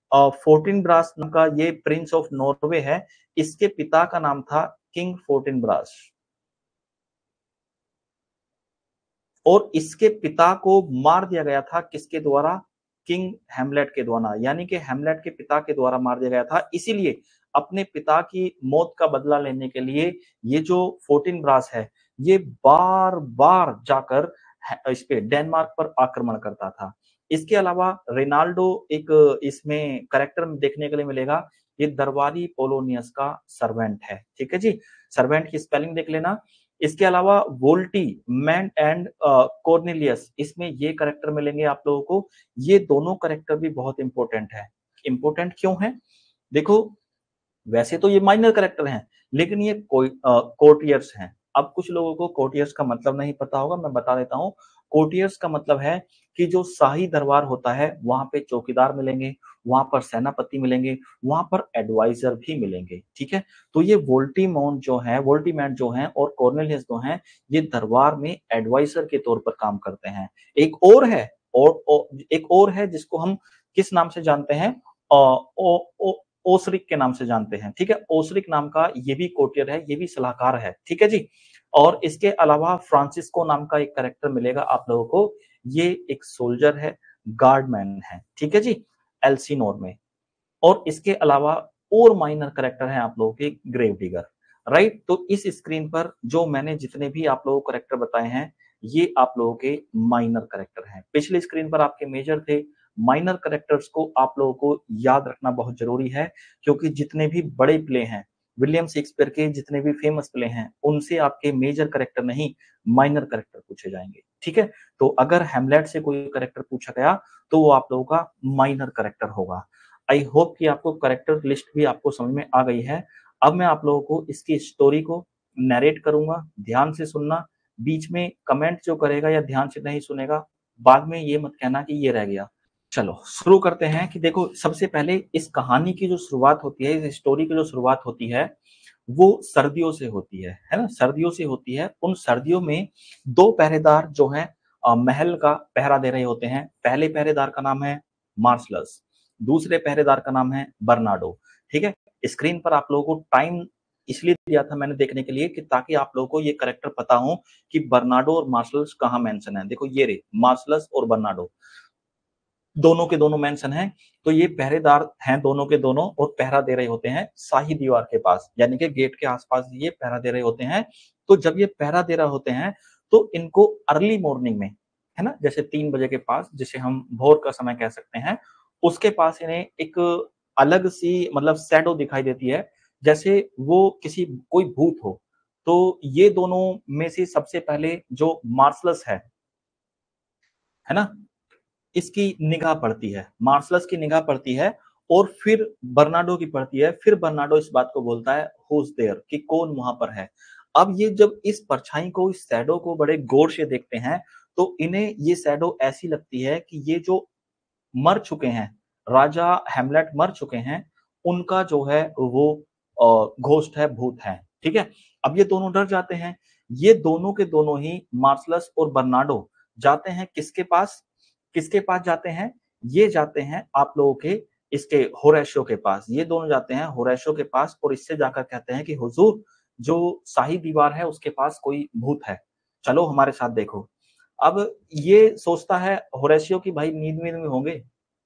14 ब्रास नाम का ये प्रिंस ऑफ नॉर्वे है, इसके पिता का नाम था किंग 14 ब्रास और इसके पिता को मार दिया गया था किसके द्वारा? किंग हैमलेट के द्वारा, यानी कि हैमलेट के पिता के द्वारा मार दिया गया था। इसीलिए अपने पिता की मौत का बदला लेने के लिए ये जो 14 ब्रास है, ये बार-बार जाकर इस पे डेनमार्क पर आक्रमण करता था। इसके अलावा रेनाल्डो एक इसमें कैरेक्टर देखने के लिए मिलेगा। ये दरबारी पोलोनियस का सर्वेंट है, ठीक है जी। सर्वेंट की स्पेलिंग देख लेना। इसके अलावा वोल्टी, मैन एंड कॉर्नेलियस, इसमें ये कैरेक्टर मिलेंगे आप लोगों को। ये दोनों कैरेक्टर भी बहुत इंपॉर्टेंट है। इंपॉर्टेंट क्यों है? देखो, वैसे तो ये माइनर कैरेक्टर हैं, लेकिन ये कोई कोर्टियर्स हैं। अब कुछ लोगों को कोर्टियर्स का मतलब नहीं पता होगा, मैं बता देता हूँ। कोर्टियर्स का मतलब है कि जो शाही दरबार होता है, वहां पे चौकीदार मिलेंगे, वहां पर सेनापति मिलेंगे, वहां पर एडवाइजर भी मिलेंगे, ठीक है। तो ये वोल्टीमोन जो है, वोल्टीमैन जो है और कॉर्नेलियस जो है, ये दरबार में एडवाइजर के तौर पर काम करते हैं। एक और है एक और है जिसको हम किस नाम से जानते हैं? ओसरिक के नाम से जानते हैं, ठीक है। ओसरिक नाम का ये भी कोर्टियर है, ये भी सलाहकार है, ठीक है जी। और इसके अलावा फ्रांसिस्को नाम का एक कैरेक्टर मिलेगा आप लोगों को। ये एक सोल्जर है, गार्डमैन है, ठीक है जी, एल्सिनोर में। और इसके अलावा और माइनर कैरेक्टर हैं आप लोगों के ग्रेव डिगर, राइट। तो इस स्क्रीन पर जो मैंने जितने भी आप लोगों को कैरेक्टर बताए हैं, ये आप लोगों के माइनर कैरेक्टर हैं। पिछली स्क्रीन पर आपके मेजर थे। माइनर कैरेक्टर्स को आप लोगों को याद रखना बहुत जरूरी है, क्योंकि जितने भी बड़े प्ले हैं, विलियम शेक्सपियर के जितने भी फेमस प्ले हैं, उनसे आपके मेजर कैरेक्टर नहीं, माइनर कैरेक्टर पूछे जाएंगे, ठीक है। तो अगर हैमलेट से कोई कैरेक्टर पूछा गया तो वो आप लोगों का माइनर कैरेक्टर होगा। आई होप कि आपको कैरेक्टर लिस्ट भी आपको समझ में आ गई है। अब मैं आप लोगों को इसकी स्टोरी को नरेट करूंगा, ध्यान से सुनना। बीच में कमेंट जो करेगा या ध्यान से नहीं सुनेगा, बाद में ये मत कहना कि ये रह गया। चलो शुरू करते हैं। कि देखो, सबसे पहले इस कहानी की जो शुरुआत होती है, इस स्टोरी की जो शुरुआत होती है, वो सर्दियों से होती है ना, सर्दियों से होती है। उन सर्दियों में दो पहरेदार जो हैं महल का पहरा दे रहे होते हैं। पहले पहरेदार का नाम है मार्शलस, दूसरे पहरेदार का नाम है बर्नाडो, ठीक है। स्क्रीन पर आप लोगों को टाइम इसलिए दिया था मैंने देखने के लिए कि ताकि आप लोगों को ये कैरेक्टर पता हो कि बर्नाडो और मार्शलस कहाँ मेंशन है। देखो ये रे, मार्शलस और बर्नाडो दोनों के दोनों मेंशन हैं। तो ये पहरेदार हैं दोनों के दोनों और पहरा दे रहे होते हैं शाही दीवार के पास, यानी कि गेट के आसपास ये पहरा दे रहे होते हैं। तो जब ये पहरा दे रहे होते हैं तो इनको अर्ली मॉर्निंग में, है ना, जैसे 3 बजे के पास, जिसे हम भोर का समय कह सकते हैं, उसके पास इन्हें एक अलग सी मतलब शैडो दिखाई देती है, जैसे वो किसी कोई भूत हो। तो ये दोनों में से सबसे पहले जो मार्शलस है ना, इसकी निगाह पड़ती है, मार्शलस की निगाह पड़ती है और फिर बर्नाडो की पड़ती है। फिर बर्नाडो इस बात को बोलता है हुज देयर, कि कौन वहां पर है। अब ये जब इस परछाई को, इस शैडो को बड़े गौर से देखते हैं, तो इन्हें ये शैडो ऐसी लगती है कि ये जो मर चुके हैं, राजा हैमलेट मर चुके हैं, उनका जो है वो घोस्ट है, भूत है, ठीक है? अब ये दोनों डर जाते हैं। ये दोनों के दोनों ही मार्सलस और बर्नार्डो जाते हैं किसके पास? किसके पास जाते हैं? ये जाते हैं आप लोगों के इसके होरेशियो के पास। ये दोनों जाते हैं होरेशियो के पास और इससे जाकर कहते हैं कि हुजूर, जो शाही दीवार है उसके पास कोई भूत है, चलो हमारे साथ देखो। अब ये सोचता है होरेशियो कि भाई नींद-वींद में होंगे,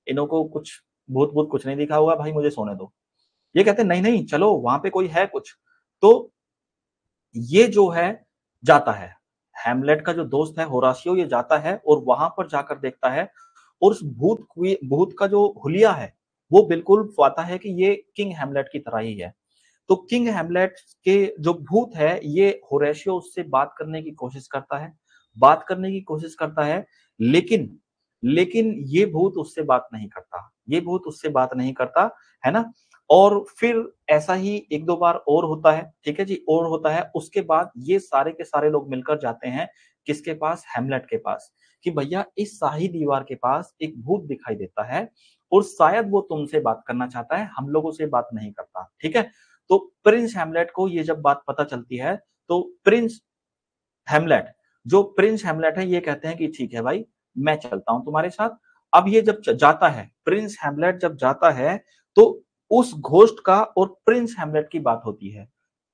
इन्हों को कुछ भूत-वूत कुछ नहीं दिखा होगा, भाई मुझे सोने दो। ये कहते हैं नहीं-नहीं चलो वहाँ पे कोई है कुछ। तो ये जो है जाता है, हैमलेट का जो दोस्त है होराशियो ये जाता है और वहाँ पर जाकर देखता है और उस भूत का जो हुलिया है, वो बिल्कुल पाता है कि ये किंग हैमलेट की तरह ही है। तो किंग हैमलेट के जो भूत है, ये होरेशियो उससे बात करने की कोशिश करता है, बात करने की कोशिश करता है, लेकिन लेकिन ये भूत उससे बात नहीं करता, ये भूत उससे बात नहीं करता, है ना? और फिर ऐसा ही 1-2 बार और होता है, ठीक है जी? और होता है, उसके बाद ये सारे के सारे लोग मिलकर जाते हैं, किसके पास? हैमलेट के पास, कि भैया इस शाही दीवार के पास एक भूत दिखाई देता है और शायद वो तुमसे बात करना चाहता है, हम लोगों से बात नहीं करता, ठीक है? तो प्रिंस हैमलेट को ये जब बात पता चलती है, तो प्रिंस हैमलेट है, ये कहते हैं कि ठीक है भाई, मैं चलता हूँ तुम्हारे साथ। अब ये जब जाता है, प्रिंस हैमलेट जब जाता है, तो उस घोस्ट का और प्रिंस हैमलेट की बात होती है।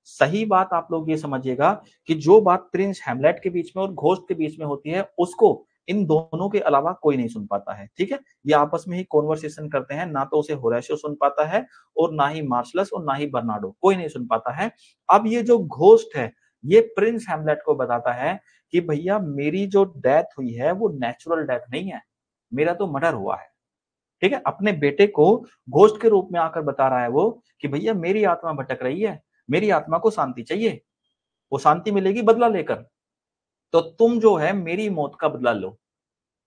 सही बात आप लोग ये समझिएगा कि जो बात प्रिंस हैमलेट के बीच में और घोस्ट के बीच में होती है, उसको इन दोनों के अलावा कोई नहीं सुन पाता है, ठीक है? ये आपस में ही कन्वर्सेशन करते हैं, ना तो उसे होरेशियो सुन पाता है और ना ही मार्शलस और ना ही बर्नार्डो, कोई नहीं सुन पाता है। अब ये जो घोस्ट है, ये प्रिंस हैमलेट को बताता है कि भैया मेरी जो डेथ हुई है वो नेचुरल डेथ नहीं है, मेरा तो मर्डर हुआ है, ठीक है? अपने बेटे को घोस्ट के रूप में आकर बता रहा है वो कि भैया मेरी आत्मा भटक रही है, मेरी आत्मा को शांति चाहिए, वो शांति मिलेगी बदला लेकर, तो तुम जो है मेरी मौत का बदला लो।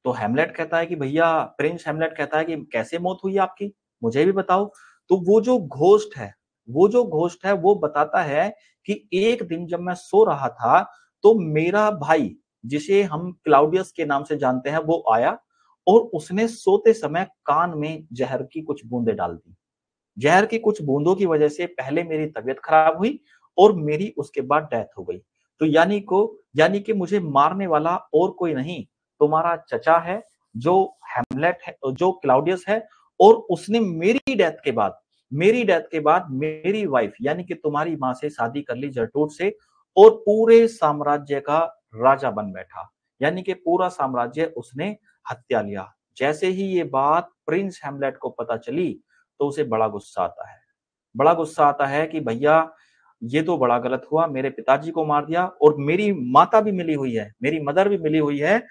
तो हैमलेट कहता है कि भैया, प्रिंस हैमलेट कहता है कि कैसे मौत हुई आपकी? मुझे भी बताओ। तो वो जो घोस्ट है वो बताता है कि एक दिन जब मैं सो रहा था, तो मेरा भाई, जिसे हम क्लाउडियस के नाम से जानते हैं, वो आया और उसने सोते समय कान में ज़हर की कुछ बूंदें डाल दी। ज़हर की कुछ बूंदों की वजह से पहले मेरी तबीयत खराब हुई और मेरी उसके बाद डेथ हो गई। तो यानी कि मुझे मारने वाला और कोई नहीं, तुम्हारा चचा है, जो हैमलेट है, जो क्लाउडियस है, और उसने मेरी डेथ के बाद मेरी वाइफ यानी कि तुम्हारी माँ से शादी कर ली जरट्रूड से और पूरे साम्राज्य का राजा बन बैठा। यानी कि पूरा साम्राज्य उसने हत्या लिया। जैसे ही ये बात प्रिंस हैमलेट को पता चली, तो उसे बड़ा गुस्सा आता है। बड़ा गुस्सा आता है कि भैया ये तो बड़ा गलत हुआ, मेरे पिताजी को मार दिया और मेरी माता भी मिली हुई है, मेरी मदर भी मिली हुई है,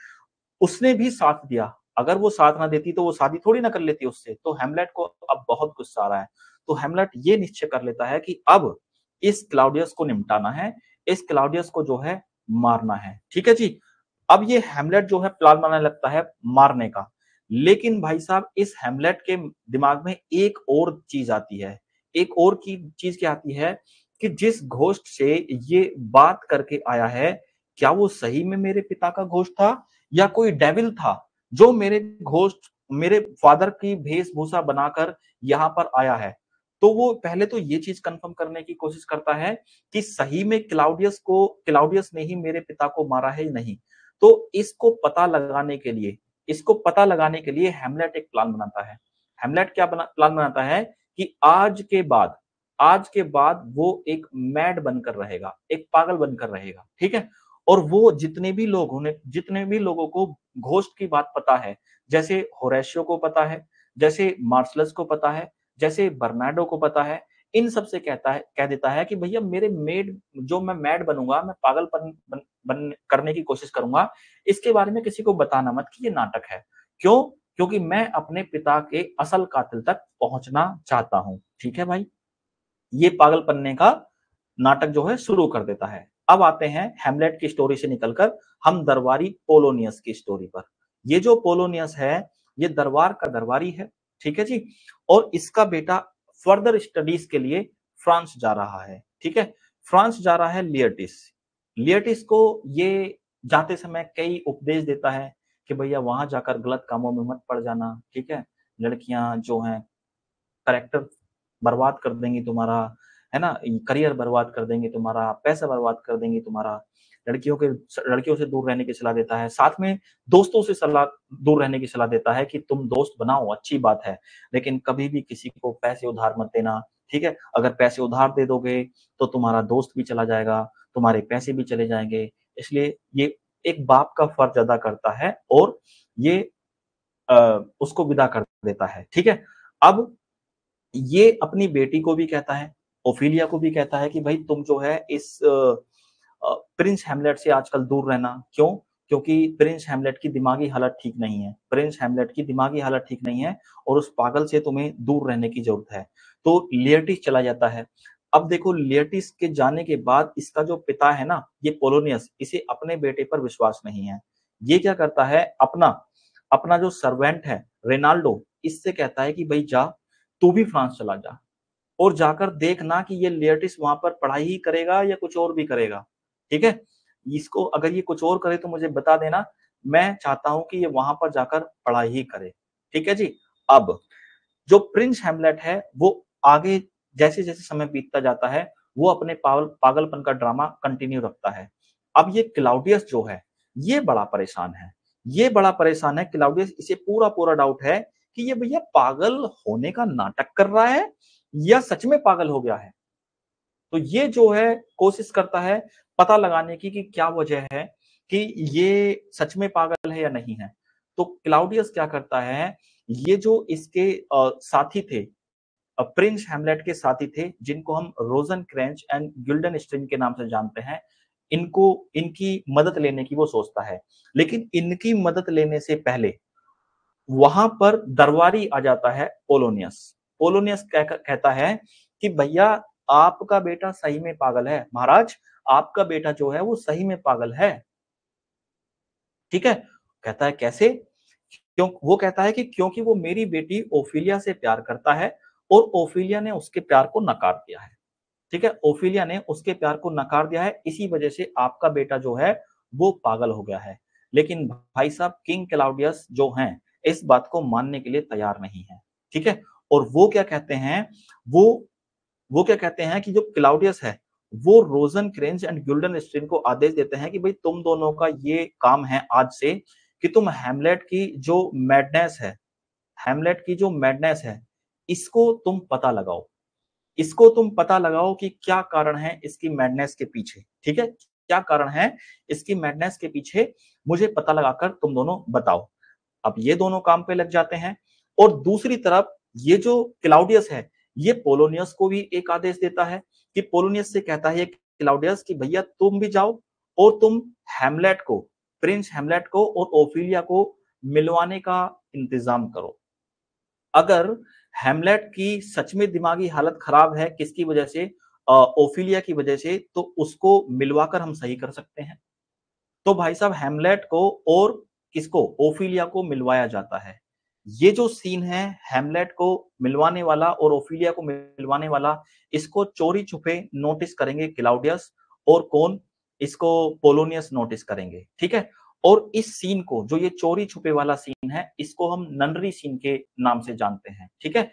उसने भी साथ दिया। अगर वो साथ ना देती तो वो शादी थोड़ी ना कर लेती उससे। तो हैमलेट को अब बहुत गुस्सा आ रहा है। तो हैमलेट ये निश्चय कर लेता है कि अब इस क्लाउडियस को निपटाना है, इस क्लाउडियस को जो है मारना है। ठीक है जी? अब ये हैमलेट जो है प्लान बनाने लगता है मारने का। लेकिन भाई साहब इस हैमलेट के दिमाग में एक और चीज़ आती है। एक और की चीज़ क्या आती है कि जिस घोस्ट से ये बात करके आया है, क्या वो सही में मेरे पिता का घोस्ट था या कोई डेविल था जो मेरे फादर की वेशभूषा बनाकर यहाँ पर आया है। तो वो पहले तो ये चीज़ कन्फर्म करने की कोशिश करता है कि सही में क्लाउडियस ने ही मेरे पिता को मारा है या नहीं। तो इसको पता लगाने के लिए हैमलेट एक प्लान बनाता है। हैमलेट क्या प्लान बनाता है कि आज के बाद वो एक मैड बनकर रहेगा, एक पागल बनकर रहेगा, ठीक है? और वो जितने भी लोगों को घोस्ट की बात पता है, जैसे होरेशियो को पता है, जैसे मार्शलस को पता है, जैसे बर्नार्डो को पता है, इन सब से कह देता है कि भैया मैं मैड बनूंगा, मैं पागलपन बन करने की कोशिश करूंगा, इसके बारे में किसी को बताना मत कि ये नाटक है। क्यों? क्योंकि मैं अपने पिता के असल कातिल तक पहुंचना चाहता हूं। ठीक है भाई? ये पागल बनने का नाटक जो है शुरू कर देता है। अब आते हैं हैमलेट की स्टोरी से निकलकर हम दरबारी पोलोनियस की स्टोरी पर। ये जो पोलोनियस है, ये दरबार का दरबारी है, ठीक है जी? और इसका बेटा फर्दर स्टडीज के लिए फ्रांस जा रहा है, ठीक है? फ्रांस जा रहा है लियटिस। लियटिस को ये जाते समय कई उपदेश देता है कि भैया वहां जाकर गलत कामों में मत पड़ जाना, ठीक है? लड़कियां जो हैं कैरेक्टर बर्बाद कर देंगी तुम्हारा, है ना? करियर बर्बाद कर देंगी तुम्हारा, पैसा बर्बाद कर देंगी तुम्हारा। लड़कियों से दूर रहने की सलाह देता है। साथ में दोस्तों से सलाह दूर रहने की सलाह देता है कि तुम दोस्त बनाओ, अच्छी बात है, लेकिन कभी भी किसी को पैसे उधार मत देना, ठीक है? अगर पैसे उधार दे दोगे तो तुम्हारा दोस्त भी चला जाएगा, तुम्हारे पैसे भी चले जाएंगे। इसलिए ये एक बाप का फर्ज अदा करता है और ये उसको विदा कर देता है, ठीक है? अब ये अपनी बेटी को भी कहता है, ओफिलिया को भी कहता है कि भाई तुम जो है इस प्रिंस हैमलेट से आजकल दूर रहना। क्यों? क्योंकि प्रिंस हैमलेट की दिमागी हालत ठीक नहीं है। प्रिंस हैमलेट की दिमागी हालत ठीक नहीं है और उस पागल से तुम्हें दूर रहने की जरूरत है। तो लियटिस चला जाता है। अब देखो लियटिस के जाने के बाद इसका जो पिता है ना, ये पोलोनियस, इसे अपने बेटे पर विश्वास नहीं है। ये क्या करता है, अपना अपना जो सर्वेंट है रेनाल्डो, इससे कहता है कि भाई जा, तू भी फ्रांस चला जा और जाकर देखना कि ये लियटिस वहां पर पढ़ाई ही करेगा या कुछ और भी करेगा, ठीक है? इसको अगर ये कुछ और करे तो मुझे बता देना, मैं चाहता हूं कि ये वहां पर जाकर पढ़ाई ही करे, ठीक है जी? अब जो प्रिंस हैमलेट है वो आगे जैसे जैसे समय बीतता जाता है वो अपने पागलपन का ड्रामा कंटिन्यू रखता है। अब ये क्लाउडियस जो है ये बड़ा परेशान है, ये बड़ा परेशान है क्लाउडियस। इसे पूरा पूरा डाउट है कि ये भैया पागल होने का नाटक कर रहा है या सच में पागल हो गया है। तो ये जो है कोशिश करता है पता लगाने की कि क्या वजह है कि ये सच में पागल है या नहीं है। तो क्लाउडियस क्या करता है, ये जो इसके साथी थे, प्रिंस हैमलेट के साथी थे जिनको हम रोजनक्रेंच एंड गिल्डनस्टीन के नाम से जानते हैं, इनको इनकी मदद लेने की वो सोचता है। लेकिन इनकी मदद लेने से पहले वहां पर दरबारी आ जाता है पोलोनियस। पोलोनियस कहता है कि भैया आपका बेटा सही में पागल है, महाराज आपका बेटा जो है वो सही में पागल है, ठीक है? कहता है कैसे? क्यों? वो कहता है कि क्योंकि वो मेरी बेटी ओफिलिया से प्यार करता है और ओफिलिया ने उसके प्यार को नकार दिया है, ठीक है? ओफिलिया ने उसके प्यार को नकार दिया है, इसी वजह से आपका बेटा जो है वो पागल हो गया है। लेकिन भाई साहब किंग क्लाउडियस जो हैं इस बात को मानने के लिए तैयार नहीं है, ठीक है? और वो क्या कहते हैं, वो वो क्या कहते हैं कि जो क्लाउडियस है वो रोजनक्रेंच एंड गिल्डनस्टीन को आदेश देते हैं कि भाई तुम दोनों का ये काम है आज से कि तुम हैमलेट की जो मैडनेस है, हैमलेट की जो मैडनेस है, इसको तुम पता लगाओ। इसको तुम पता लगाओ कि क्या कारण है इसकी मैडनेस के पीछे, ठीक है? क्या कारण है इसकी मैडनेस के पीछे, मुझे पता लगाकर तुम दोनों बताओ। अब ये दोनों काम पे लग जाते हैं और दूसरी तरफ ये जो क्लाउडियस है ये पोलोनियस को भी एक आदेश देता है कि पोलोनियस से कहता है क्लाउडियस कि भैया तुम भी जाओ और तुम हैमलेट को, प्रिंस हैमलेट को और ओफिलिया को मिलवाने का इंतजाम करो। अगर हैमलेट की सच में दिमागी हालत खराब है किसकी वजह से, ओफिलिया की वजह से, तो उसको मिलवाकर हम सही कर सकते हैं। तो भाई साहब हैमलेट को और किसको, ओफिलिया को मिलवाया जाता है। ये जो सीन है हैमलेट को मिलवाने वाला और ओफिलिया को मिलवाने वाला, इसको चोरी छुपे नोटिस करेंगे क्लाउडियस और कौन, इसको पोलोनियस नोटिस करेंगे, ठीक है? और इस सीन को, जो ये चोरी छुपे वाला सीन है, इसको हम ननरी सीन के नाम से जानते हैं, ठीक है?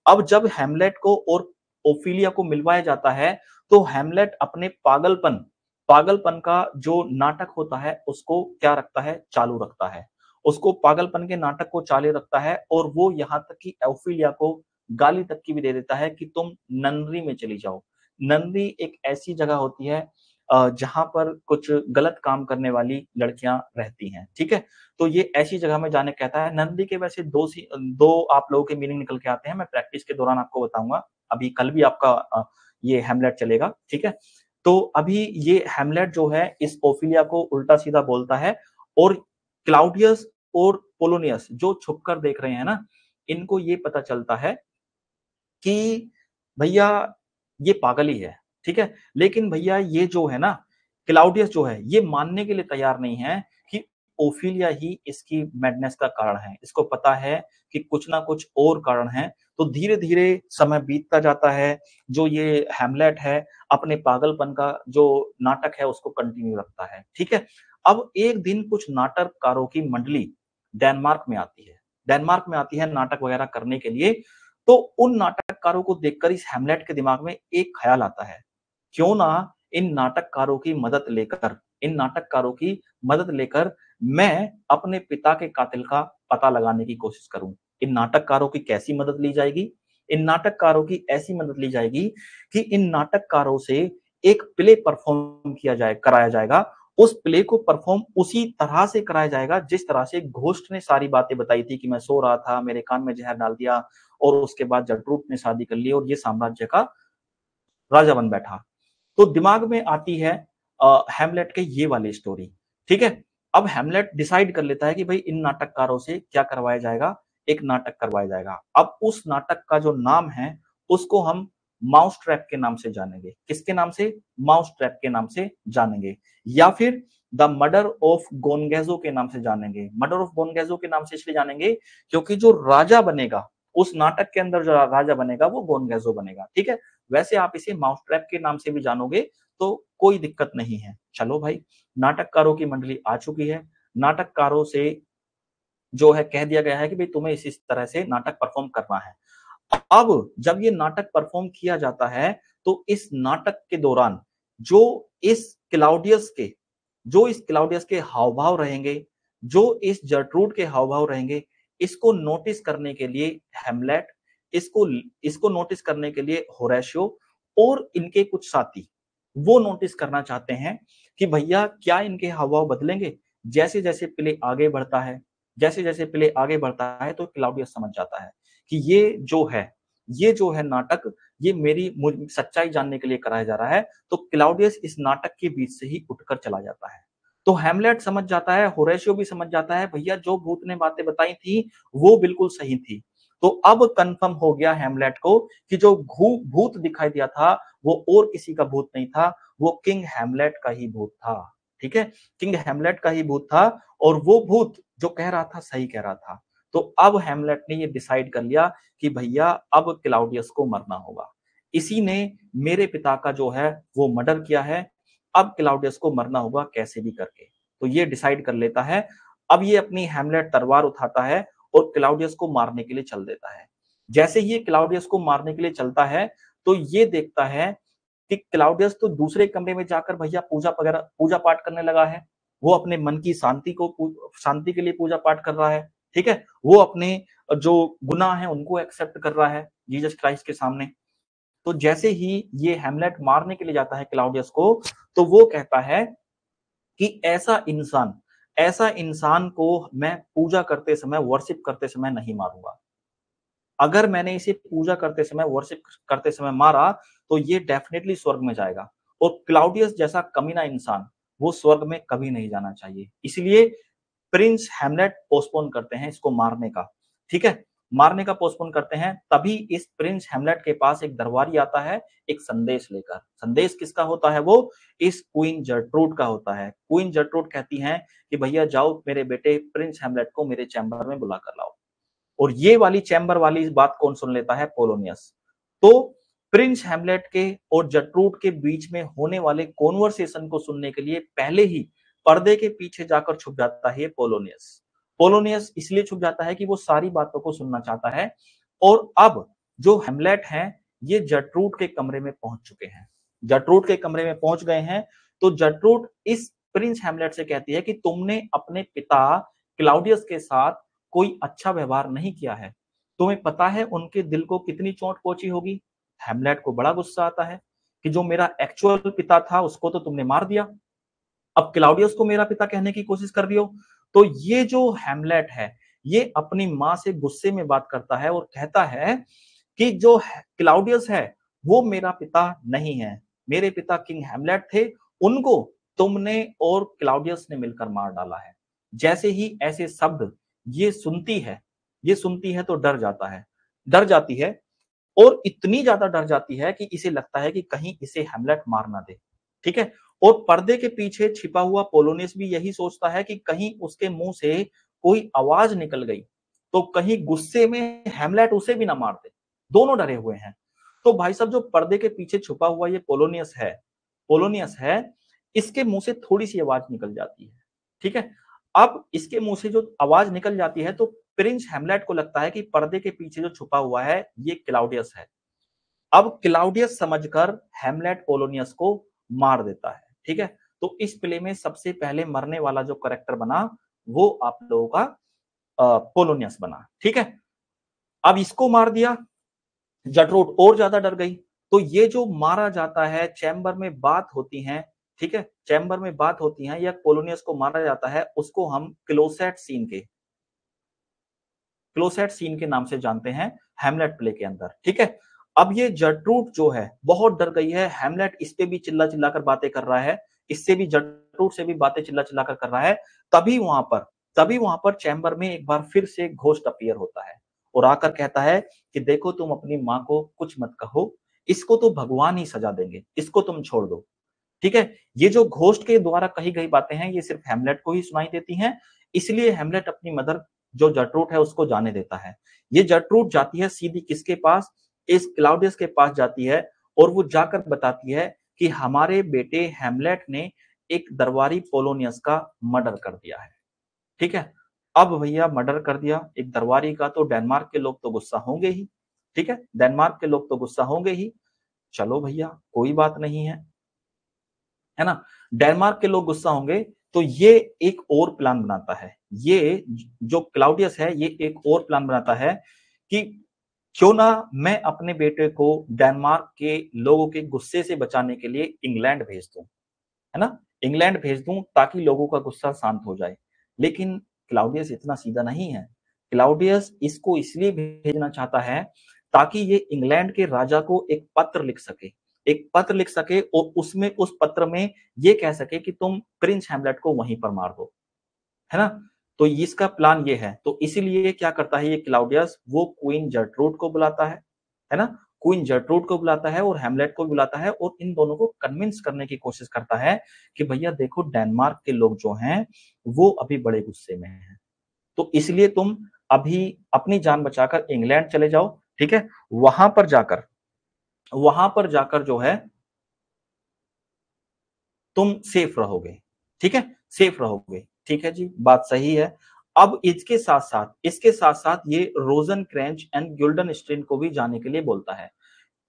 अब जब हैमलेट को और ओफिलिया को मिलवाया जाता है तो हैमलेट अपने पागलपन पागलपन का जो नाटक होता है उसको क्या रखता है, चालू रखता है। उसको पागलपन के नाटक को चालू रखता है और वो यहाँ तक कि ओफिलिया को गाली तक की भी दे देता है कि तुम ननरी में चली जाओ। ननरी एक ऐसी जगह होती है जहाँ पर कुछ गलत काम करने वाली लड़कियां रहती हैं, ठीक है? तो ये ऐसी जगह में जाने कहता है। नंदी के वैसे दो आप लोगों के मीनिंग निकल के आते हैं, मैं प्रैक्टिस के दौरान आपको बताऊंगा। अभी कल भी आपका ये हैमलेट चलेगा, ठीक है? तो अभी ये हैमलेट जो है इस ओफिलिया को उल्टा सीधा बोलता है और क्लाउडियस और पोलोनियस जो छुपकर देख रहे हैं ना, इनको ये पता चलता है कि भैया ये पागल ही है, ठीक है? लेकिन भैया ये जो है ना, क्लाउडियस जो है ये मानने के लिए तैयार नहीं है कि ओफिलिया ही इसकी मैडनेस का कारण है। इसको पता है कि कुछ ना कुछ और कारण है, तो धीरे-धीरे समय बीतता जाता है। जो ये हैमलेट है, अपने पागलपन का जो नाटक है उसको कंटिन्यू रखता है, ठीक है? अब एक दिन कुछ नाटककारों की मंडली डेनमार्क में आती है। डेनमार्क में आती है नाटक वगैरह करने के लिए, तो उन नाटककारों को देखकर इस हैमलेट के दिमाग में एक ख़्याल आता है, क्यों ना इन नाटककारों की मदद लेकर मैं अपने पिता के कातिल का पता लगाने की कोशिश करूँ। इन नाटककारों की कैसी मदद ली जाएगी? इन नाटककारों की ऐसी मदद ली जाएगी कि इन नाटककारों से एक प्ले परफ़ॉर्म कराया जाएगा। उस प्ले को परफ़ॉर्म उसी तरह से कराया जाएगा जिस तरह से घोस्ट ने सारी बातें बताई थी कि मैं सो रहा था, मेरे कान में ज़हर डाल दिया और उसके बाद जर्ट्रूड ने शादी कर ली और ये साम्राज्य का राजा बन बैठा। तो दिमाग में आती है हैमलेट के ये वाली स्टोरी, ठीक है? अब हैमलेट डिसाइड कर लेता है कि भई इन नाटककारों से क्या करवाया जाएगा? एक नाटक करवाया जाएगा। अब उस नाटक का जो नाम है, उसको हम माउस ट्रैप के नाम से जानेंगे। किसके नाम से? माउस ट्रैप के नाम से जानेंगे या फिर द मर्डर ऑफ गोनगैज़ो के नाम से जानेंगे। मर्डर ऑफ गोनगैज़ो के नाम से इसलिए जानेंगे क्योंकि जो राजा बनेगा, उस नाटक के अंदर जो राजा बनेगा वो गोनगैज़ो बनेगा, ठीक है? वैसे आप इसे माउस ट्रैप के नाम से भी जानोगे तो कोई दिक्कत नहीं है। चलो भाई, नाटककारों की मंडली आ चुकी है। नाटककारों से जो है कह दिया गया है कि भई तुम्हें इस तरह से नाटक परफ़ॉर्म करना है। अब जब ये नाटक परफ़ॉर्म किया जाता है, तो इस नाटक के दौरान जो इस क्लाउडियस के हाव-भाव रहेंगे, जो इस जर्ट्रूड के हाव-भाव रहेंगे, इसको नोटिस करने के लिए हैमलेट, इसको इसको नोटिस करने के लिए होरेशियो और इनके कुछ साथी, वो नोटिस करना चाहते हैं कि भैया क्या इनके हाव-भाव बदलेंगे? जैसे-जैसे प्ले आगे बढ़ता है जैसे-जैसे प्ले आगे बढ़ता है तो क्लाउडियस समझ जाता है कि ये जो है नाटक, ये मेरी सच्चाई जानने के लिए कराया जा रहा है, तो क्लाउडियस इस नाटक के बीच से ही उठकर चला जाता है। तो हैमलेट समझ जाता है, होरेशियो भी समझ जाता है, भैया जो भूत ने बातें बताई थी, वो बिल्कुल सही थी। तो अब कन्फर्म हो गया हैमलेट को कि जो भूत दिखाई दिया था, वो और किसी का भूत नहीं था, वो किंग हैमलेट का ही भूत था। ठीक है? किंग हैमलेट का ही भूत था और वो भूत जो कह रहा था, सही कह रहा था। तो अब हैमलेट ने ये डिसाइड कर लिया कि भैया अब क्लाउडियस को मरना होगा। इसी ने मेरे पिता का जो है वो मर्डर किया है, अब क्लाउडियस को मरना होगा कैसे भी करके। तो ये डिसाइड कर लेता है। अब ये अपनी हैमलेट तलवार उठाता है और क्लाउडियस को मारने के लिए चल देता है। जैसे ही ये क्लाउडियस को मारने के लिए चलता है, तो ये देखता है कि क्लाउडियस तो दूसरे कमरे में जाकर भैया पूजा पाठ करने लगा है। वो अपने मन की शांति के लिए पूजा पाठ कर रहा है, ठीक है? वो अपने जो गुनाह हैं उनको एक्सेप्ट कर रहा है जीसस क्राइस्ट के सामने। तो जैसे ही ये हैमलेट मारने के लिए जाता है क्लाउडियस को, तो वो कहता है कि ऐसा इंसान को मैं पूजा करते समय, वर्शिप करते समय नहीं मारूँगा। अगर मैंने इसे पूजा करते समय, वर्शिप करते समय मारा, तो ये डेफिनिटली स्वर्ग में जाएगा और क्लाउडियस जैसा कमीना इंसान, वो स्वर्ग में कभी नहीं जाना चाहिए। इसलिए प्रिंस हैमलेट पोस्टपोन करते हैं इसको मारने का, ठीक है? मारने का पोस्टपोन करते हैं, तभी इस प्रिंस हैमलेट के पास एक दरबारी आता है, एक संदेश लेकर। संदेश किसका होता है वो? इस क्वीन जर्ट्रूड का होता है। क्वीन जर्ट्रूड कहती हैं कि भैया जाओ मेरे बेटे प्रिंस हैमलेट को मेरे चैम्बर में बुला कर लाओ। और ये वाली चैम्बर वाली बात कौन सुन लेता है? पोलोनियस। तो प्रिंस हैमलेट के और जर्ट्रूड के बीच में होने वाले कॉन्वर्सेशन को सुनने के लिए पहले ही पर्दे के पीछे जाकर छुप जाता है ये पोलोनियस। पोलोनियस इसलिए छुप जाता है कि वो सारी बातों को सुनना चाहता है और अब जो हैमलेट हैं, ये जर्ट्रूड के कमरे में पहुंच चुके हैं। जर्ट्रूड के कमरे में पहुंच गए हैं, तो जर्ट्रूड इस प्रिंस हैमलेट से कहती है कि तुमने अपने पिता क्लाउडियस के साथ कोई अच्छा व्यवहार नहीं किया है। तुम्हें पता है उनके दिल को कितनी चोट पहुंची होगी? हैमलेट को बड़ा गुस्सा आता है कि जो मेरा एक्चुअल पिता था उसको तो तुमने मार दिया। अब क्लाउडियस को मेरा पिता कहने की कोशिश कर रही हो। तो ये जो हैमलेट है, ये अपनी माँ से गुस्से में बात करता है और कहता है कि जो क्लाउडियस है, वो मेरा पिता नहीं है। मेरे पिता किंग हैमलेट थे, उनको तुमने और क्लाउडियस ने मिलकर मार डाला है। जैसे ही ऐसे शब्द ये सुनती है तो डर जाती है और इतनी ज्यादा डर जाती है कि इसे लगता है कि कहीं इसे हैमलेट मार ना दे, ठीक है? और पर्दे के पीछे छिपा हुआ पोलोनियस भी यही सोचता है कि कहीं उसके मुंह से कोई आवाज निकल गई तो कहीं गुस्से में हैमलेट उसे भी ना मार दे। दोनों डरे हुए हैं। तो भाई साहब जो पर्दे के पीछे छुपा हुआ ये पोलोनियस है, इसके मुंह से थोड़ी सी आवाज निकल जाती है। ठीक है, अब इसके मुंह से जो आवाज निकल जाती है तो प्रिंस हैमलेट को लगता है कि पर्दे के पीछे जो छुपा हुआ है ये क्लाउडियस है। अब क्लाउडियस समझकर हैमलेट पोलोनियस को मार देता है। ठीक है, तो इस प्ले में सबसे पहले मरने वाला जो करेक्टर बना वो आप लोगों का पोलोनियस बना। ठीक है, अब इसको मार दिया, जटरूट और ज्यादा डर गई। तो ये जो मारा जाता है, चैम्बर में बात होती है, ठीक है, चैम्बर में बात होती है या पोलोनियस को मारा जाता है, उसको हम क्लोसेट सीन के नाम से जानते हैं हैमलेट प्ले के अंदर। ठीक है, अब ये जटरूट जो है बहुत डर गई है। हैमलेट इस पे भी चिल्ला चिल्ला कर बातें कर रहा है, इससे भी जटरूट से भी बातें चिल्ला चिल्ला कर रहा है। तभी वहां पर चैम्बर में एक बार फिर से घोस्ट अपीयर होता है और आकर कहता है कि देखो तुम अपनी माँ को कुछ मत कहो, इसको तो भगवान ही सजा देंगे, इसको तुम छोड़ दो। ठीक है, ये जो घोस्ट के द्वारा कही गई बातें हैं ये सिर्फ हैमलेट को ही सुनाई देती हैं, इसलिए हैमलेट अपनी मदर जो जटरूट है उसको जाने देता है। ये जटरूट जाती है सीधी किसके पास, इस क्लाउडियस के पास जाती है और वो जाकर बताती है कि हमारे बेटे हैमलेट ने एक दरबारी पोलोनियस का मर्डर कर दिया है। ठीक है, अब भैया मर्डर कर दिया एक दरबारी का तो डेनमार्क के लोग तो गुस्सा होंगे ही। ठीक है, डेनमार्क के लोग तो गुस्सा होंगे ही। चलो भैया कोई बात नहीं है ना, डेनमार्क के लोग गुस्सा होंगे तो ये एक और प्लान बनाता है। ये जो क्लाउडियस है ये एक और प्लान बनाता है कि क्यों ना मैं अपने बेटे को डेनमार्क के लोगों के गुस्से से बचाने के लिए इंग्लैंड भेज दूं, है ना, इंग्लैंड भेज दूं ताकि लोगों का गुस्सा शांत हो जाए। लेकिन क्लाउडियस इतना सीधा नहीं है। क्लाउडियस इसको इसलिए भेजना चाहता है ताकि ये इंग्लैंड के राजा को एक पत्र लिख सके और उसमें उस पत्र में ये कह सके कि तुम प्रिंस हैमलेट को वहीं पर मार दो, है ना। तो इसका प्लान ये है, तो इसीलिए क्या करता है ये क्लाउडियस, वो क्वीन जर्ट्रूड को बुलाता है ना, क्वीन जर्ट्रूड को बुलाता है और हैमलेट को बुलाता है और इन दोनों को कन्विंस करने की कोशिश करता है कि भैया देखो डेनमार्क के लोग जो हैं वो अभी बड़े गुस्से में हैं, तो इसलिए तुम अभी अपनी जान बचाकर इंग्लैंड चले जाओ। ठीक है, वहां पर जाकर जो है तुम सेफ रहोगे। ठीक है, सेफ रहोगे। ठीक है जी, बात सही है। अब इसके साथ साथ ये रोजनक्रेंच एंड गिल्डनस्ट्रीन को भी जाने के लिए बोलता है।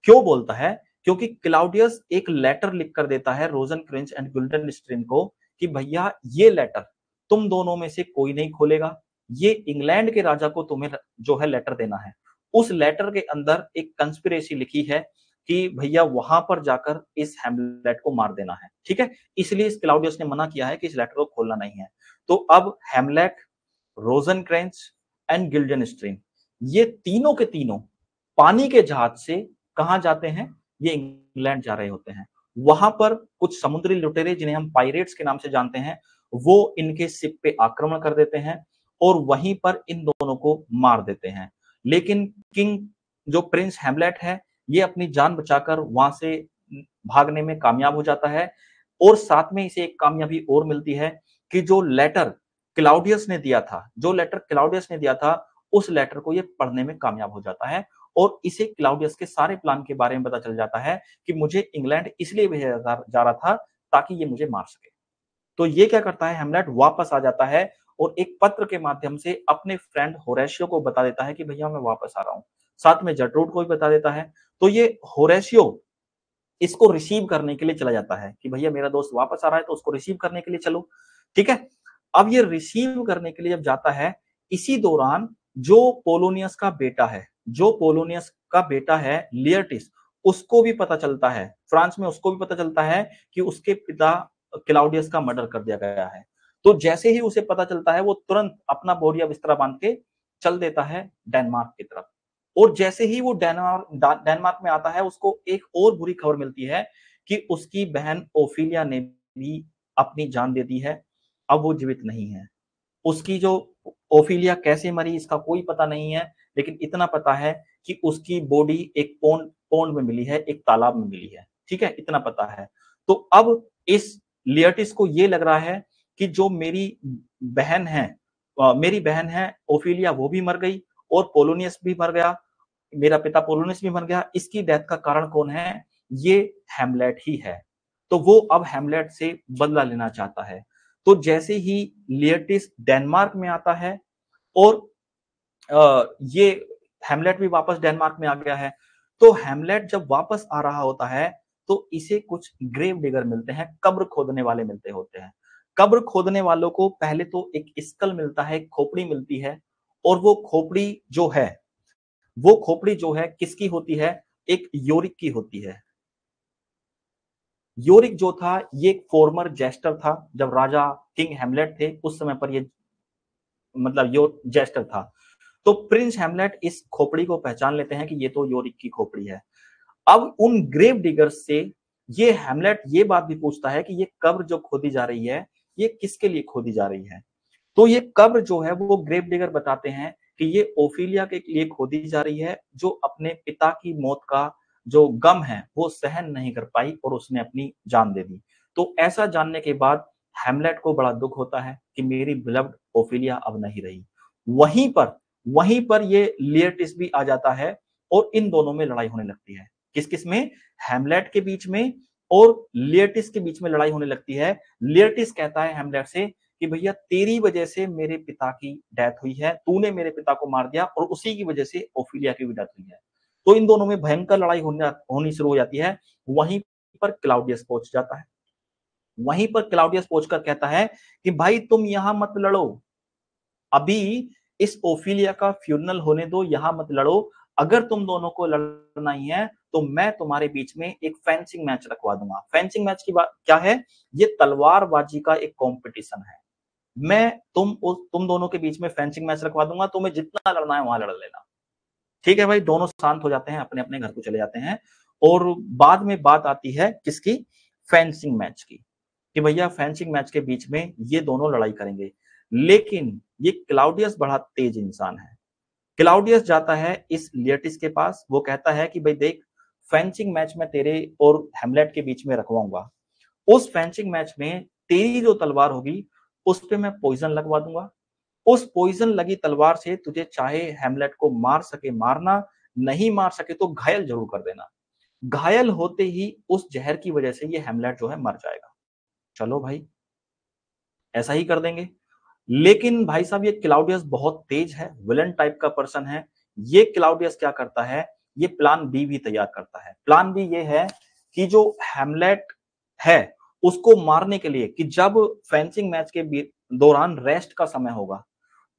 क्यों बोलता है, क्योंकि क्लाउडियस एक लेटर लिख कर देता है रोजनक्रेंच एंड गिल्डनस्ट्रीन को कि भैया ये लेटर तुम दोनों में से कोई नहीं खोलेगा, ये इंग्लैंड के राजा को तुम्हें जो है लेटर देना है। उस लेटर के अंदर एक कंस्पिरेसी लिखी है कि भैया वहां पर जाकर इस हैमलेट को मार देना है। ठीक है, इसलिए इस क्लाउडियस ने मना किया है कि इस लेटर को खोलना नहीं है। तो अब हैमलेट, रोजनक्रेंच एंड गिल्डनस्ट्रीन ये तीनों के तीनों पानी के जहाज से कहां जाते हैं, ये इंग्लैंड जा रहे होते हैं। वहां पर कुछ समुद्री लुटेरे जिन्हें हम पायरेट्स के नाम से जानते हैं वो इनके शिप पे आक्रमण कर देते हैं और वहीं पर इन दोनों को मार देते हैं। लेकिन किंग जो प्रिंस हैमलेट है ये अपनी जान बचाकर वहां से भागने में कामयाब हो जाता है और साथ में इसे एक कामयाबी और मिलती है कि जो लेटर क्लाउडियस ने दिया था उस लेटर को ये पढ़ने में कामयाब हो जाता है और इसे क्लाउडियस के सारे प्लान के बारे में पता चल जाता है कि मुझे इंग्लैंड इसलिए भेजा जा रहा था ताकि ये मुझे मार सके। तो ये क्या करता है, हैमलेट वापस आ जाता है और एक पत्र के माध्यम से अपने फ्रेंड होरेशियो को बता देता है कि भैया मैं वापस आ रहा हूं, साथ में जर्ट्रूड को भी बता देता है। तो ये होरेशियो इसको रिसीव करने के लिए चला जाता है कि भैया मेरा दोस्त वापस आ रहा है तो उसको रिसीव करने के लिए चलो। ठीक है, अब ये रिसीव करने के लिए जब जाता है इसी दौरान जो पोलोनियस का बेटा है लियर्टिस, उसको भी पता चलता है, फ्रांस में उसको भी पता चलता है कि उसके पिता क्लाउडियस का मर्डर कर दिया गया है। तो जैसे ही उसे पता चलता है वो तुरंत अपना बोरिया बिस्तरा बांध के चल देता है डेनमार्क की तरफ। और जैसे ही वो डेनमार्क में आता है उसको एक और बुरी खबर मिलती है कि उसकी बहन ओफिलिया ने भी अपनी जान दे दी है, अब वो जीवित नहीं है। उसकी जो ओफिलिया कैसे मरी इसका कोई पता नहीं है, लेकिन इतना पता है कि उसकी बॉडी एक पोंड में मिली है, एक तालाब में मिली है। ठीक है, इतना पता है। तो अब इस लियटिस को ये लग रहा है कि जो मेरी बहन है ओफिलिया, वो भी मर गई और पोलोनियस भी मर गया, मेरा पिता पोलोनियस भी मर गया, इसकी डेथ का कारण कौन है? ये हैमलेट ही है। तो वो अब हैमलेट से बदला लेना चाहता है। तो जैसे ही लियटिस डेनमार्क में आता है और ये हैमलेट भी वापस डेनमार्क में आ गया है, तो हैमलेट जब वापस आ रहा होता है तो इसे कुछ ग्रेव डिगर मिलते हैं, कब्र खोदने वाले मिलते होते हैं। कब्र खोदने वालों को पहले तो एक स्कल मिलता है, एक खोपड़ी मिलती है, और वो खोपड़ी जो है किसकी होती है? एक योरिक की होती है। योरिक जो था ये एक फॉर्मर जेस्टर था, जब राजा किंग हैमलेट थे उस समय पर ये मतलब यो जेस्टर था। तो प्रिंस हैमलेट इस खोपड़ी को पहचान लेते हैं कि ये तो योरिक की खोपड़ी है। अब उन ग्रेव डिगर्स से ये हैमलेट ये बात भी पूछता है कि ये कब्र जो खोदी जा रही है, ये किसके लिए खोदी जा रही है? तो ये कब्र जो है वो ग्रेव डिगर बताते हैं कि ये ओफिलिया के लिए खोदी जा रही है, जो अपने पिता की मौत का जो गम है वो सहन नहीं कर पाई और उसने अपनी जान दे दी। तो ऐसा जानने के बाद हैमलेट को बड़ा दुख होता है कि मेरी बिलव्ड ओफिलिया अब नहीं रही। वहीं पर वहीं पर ये लियटिस भी आ जाता है और इन दोनों में लड़ाई होने लगती है। किस-किस में? हैमलेट के बीच में और लियटिस के बीच में लड़ाई होने लगती है। लियटिस कहता है हैमलेट से कि भैया तेरी वजह से मेरे पिता की डेथ हुई है, तूने मेरे पिता को मार दिया और उसी की वजह से ओफिलिया की भी डेथ हुई है। तो इन दोनों में भयंकर लड़ाई होनी शुरू हो जाती है। वहीं पर क्लाउडियस पहुंच जाता है। वहीं पर क्लाउडियस पहुंचकर कहता है कि भाई तुम यहां मत लड़ो, अभी इस ओफिलिया का फ्यूनरल होने दो, यहां मत लड़ो। अगर तुम दोनों को लड़ना ही है तो मैं तुम्हारे बीच में एक फेंसिंग मैच रखवा दूंगा। फेंसिंग मैच की बात क्या है? ये तलवारबाजी का एक कंपटीशन है। मैं तुम दोनों के बीच में फेंसिंग मैच रखवा दूंगा, तुम्हें जितना लड़ना है वहां लड़ लेना। ठीक है भाई, दोनों शांत हो जाते हैं, अपने अपने घर को चले जाते हैं। और बाद में बात आती है किसकी? फेंसिंग मैच की, कि भैया फेंसिंग मैच के बीच में ये दोनों लड़ाई करेंगे। लेकिन ये क्लाउडियस बड़ा तेज इंसान है। क्लाउडियस जाता है इस लियटिस के पास, वो कहता है कि भाई देख, फेंसिंग मैच में तेरे और हेमलेट के बीच में रखवाऊंगा। उस फेंसिंग मैच में तेरी जो तलवार होगी उस पे मैं पॉइजन लगवा दूंगा। उस पॉइजन लगी तलवार से तुझे चाहे हेमलेट को मार सके मारना, नहीं मार सके तो घायल जरूर कर देना। घायल होते ही उस जहर की वजह से ये हेमलेट जो है मर जाएगा। चलो भाई, ऐसा ही कर देंगे। लेकिन भाई साहब ये क्लाउडियस बहुत तेज है, विलन टाइप का पर्सन है। ये क्लाउडियस क्या करता है? ये प्लान बी भी तैयार करता है। प्लान बी ये है कि जो हैमलेट है उसको मारने के लिए, कि जब फेंसिंग मैच के दौरान रेस्ट का समय होगा,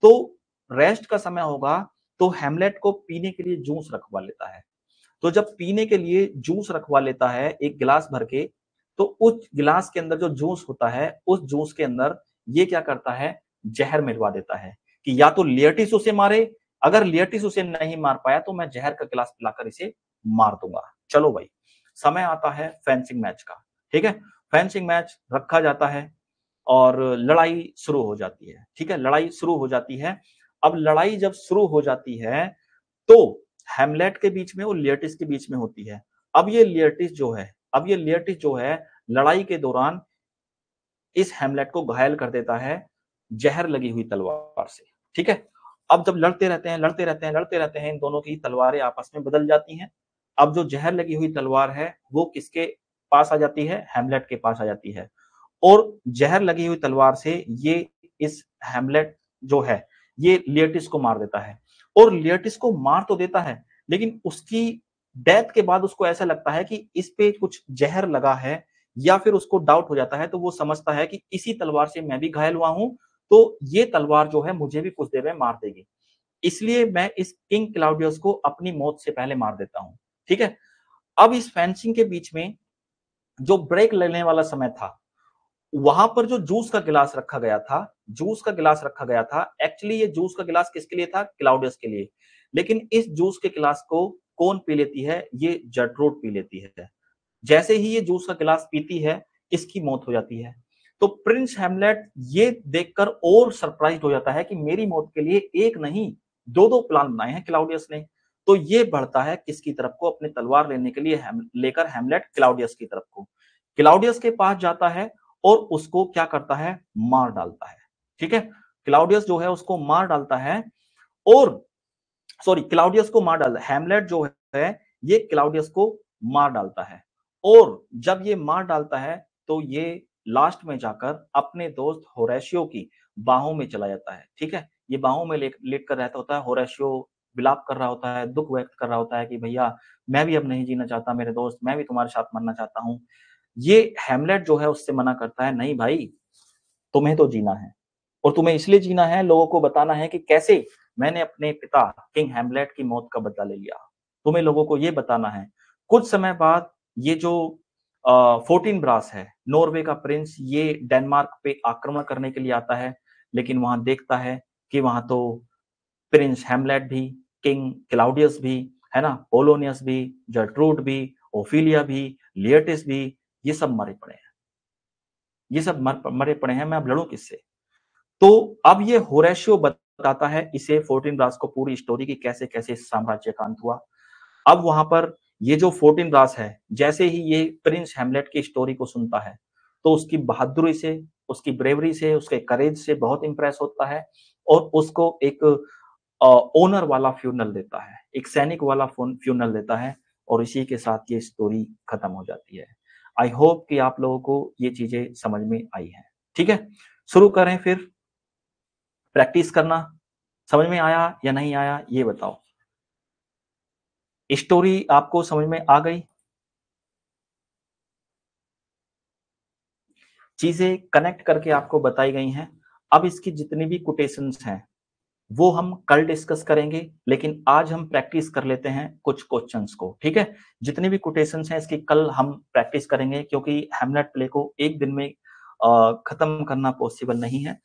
तो रेस्ट का समय होगा तो हैमलेट को पीने के लिए जूस रखवा लेता है। तो जब पीने के लिए जूस रखवा लेता है एक गिलास भर के, तो उस गिलास के अंदर जो जूस होता है उस जूस के अंदर ये क्या करता है? जहर मिलवा देता है कि या तो लियटिस उसे मारे, अगर लियटिस उसे नहीं मार पाया तो मैं जहर का गिलास पिलाकर इसे मार दूंगा। चलो भाई, समय आता है फेंसिंग मैच का। ठीक है, फेंसिंग मैच रखा जाता है और लड़ाई शुरू हो जाती है। ठीक है, लड़ाई शुरू हो जाती है। अब लड़ाई जब शुरू हो जाती है तो हैमलेट के बीच में और लियटिस के बीच में होती है। अब ये लियटिस जो है लड़ाई के दौरान इस हैमलेट को घायल कर देता है जहर लगी हुई तलवार से। ठीक है, अब जब लड़ते रहते हैं, इन दोनों की तलवारें आपस में बदल जाती हैं। अब जो जहर लगी हुई तलवार है वो किसके पास आ जाती है? हैमलेट के पास आ जाती है। और जहर लगी हुई तलवार से ये इस हैमलेट जो है ये लियटिस को मार देता है। और लियटिस को मार तो देता है, लेकिन उसकी डेथ के बाद उसको ऐसा लगता है कि इस पे कुछ जहर लगा है, या फिर उसको डाउट हो जाता है, तो वो समझता है कि इसी तलवार से मैं भी घायल हुआ हूं, तो ये तलवार जो है मुझे भी कुछ देर में मार देगी, इसलिए मैं इस किंग क्लाउडियस को अपनी मौत से पहले मार देता हूं। ठीक है, अब इस फेंसिंग के बीच में जो ब्रेक लेने वाला समय था, वहां पर जो जूस का गिलास रखा गया था, एक्चुअली ये जूस का गिलास किसके लिए था? क्लाउडियस के लिए। लेकिन इस जूस के गिलास को कौन पी लेती है? ये जर्ट्रूड पी लेती है। जैसे ही ये जूस का गिलास पीती है, इसकी मौत हो जाती है। तो प्रिंस हैमलेट ये देखकर और सरप्राइज्ड हो जाता है कि मेरी मौत के लिए एक नहीं, दो-दो प्लान बनाए हैं क्लाउडियस ने। तो ये बढ़ता है किसकी तरफ को? अपनी तलवार लेने के लिए लेकर हैमलेट क्लाउडियस की तरफ को। क्लाउडियस के पास जाता है और उसको क्या करता है, मार डालता है। ठीक है, क्लाउडियस जो है उसको मार डालता है, और सॉरी क्लाउडियस को मार डालता है, हैमलेट जो है ये क्लाउडियस को मार डालता है। और जब ये मार डालता है तो ये लास्ट में जाकर अपने दोस्त होरेशियो की बाहों में चला जाता है। ठीक है, ये बाहों में लेट कर रहता होता है, होरेशियो विलाप कर रहा होता है, दुख व्यक्त कर रहा होता है कि भैया मैं भी अब नहीं जीना चाहता मेरे दोस्त, मैं भी तुम्हारे साथ मरना चाहता हूँ। ये हैमलेट जो है उससे मना करता है, नहीं भाई तुम्हें तो जीना है, और तुम्हें इसलिए जीना है, लोगों को बताना है कि कैसे मैंने अपने पिता किंग हैमलेट की मौत का बदला ले लिया। तुम्हें लोगों को ये बताना है। कुछ समय बाद ये जो 14 ब्रास है, नॉर्वे का प्रिंस, ये डेनमार्क पे आक्रमण करने के लिए आता है, लेकिन वहां देखता है कि वहां तो प्रिंस हैमलेट भी, किंग क्लाउडियस भी, है ना, पोलोनियस भी, जर्ट्रूड भी, ओफिलिया भी, लियटिस भी, ये सब मरे पड़े हैं। ये सब मरे पड़े हैं, मैं अब लड़ूं किससे? तो अब ये होरेशियो बताता है इसे 14 ब्रास को पूरी स्टोरी की कैसे कैसे साम्राज्य का अंत हुआ। अब वहां पर ये जो 14 ब्रास है, जैसे ही ये प्रिंस हैमलेट की स्टोरी को सुनता है तो उसकी बहादुरी से, उसकी ब्रेवरी से, उसके करेज से बहुत इंप्रेस होता है, और उसको एक ओनर वाला फ्यूनल देता है, एक सैनिक वाला फ्यूनल देता है, और इसी के साथ ये स्टोरी खत्म हो जाती है। आई होप कि आप लोगों को ये चीजें समझ में आई हैं। ठीक है, शुरू करें फिर प्रैक्टिस करना। समझ में आया या नहीं आया ये बताओ। स्टोरी आपको समझ में आ गई? चीजें कनेक्ट करके आपको बताई गई हैं। अब इसकी जितनी भी कोटेशंस हैं वो हम कल डिस्कस करेंगे, लेकिन आज हम प्रैक्टिस कर लेते हैं कुछ क्वेश्चंस को। ठीक है, जितनी भी कोटेशंस हैं इसकी कल हम प्रैक्टिस करेंगे, क्योंकि हैमलेट प्ले को एक दिन में खत्म करना पॉसिबल नहीं है।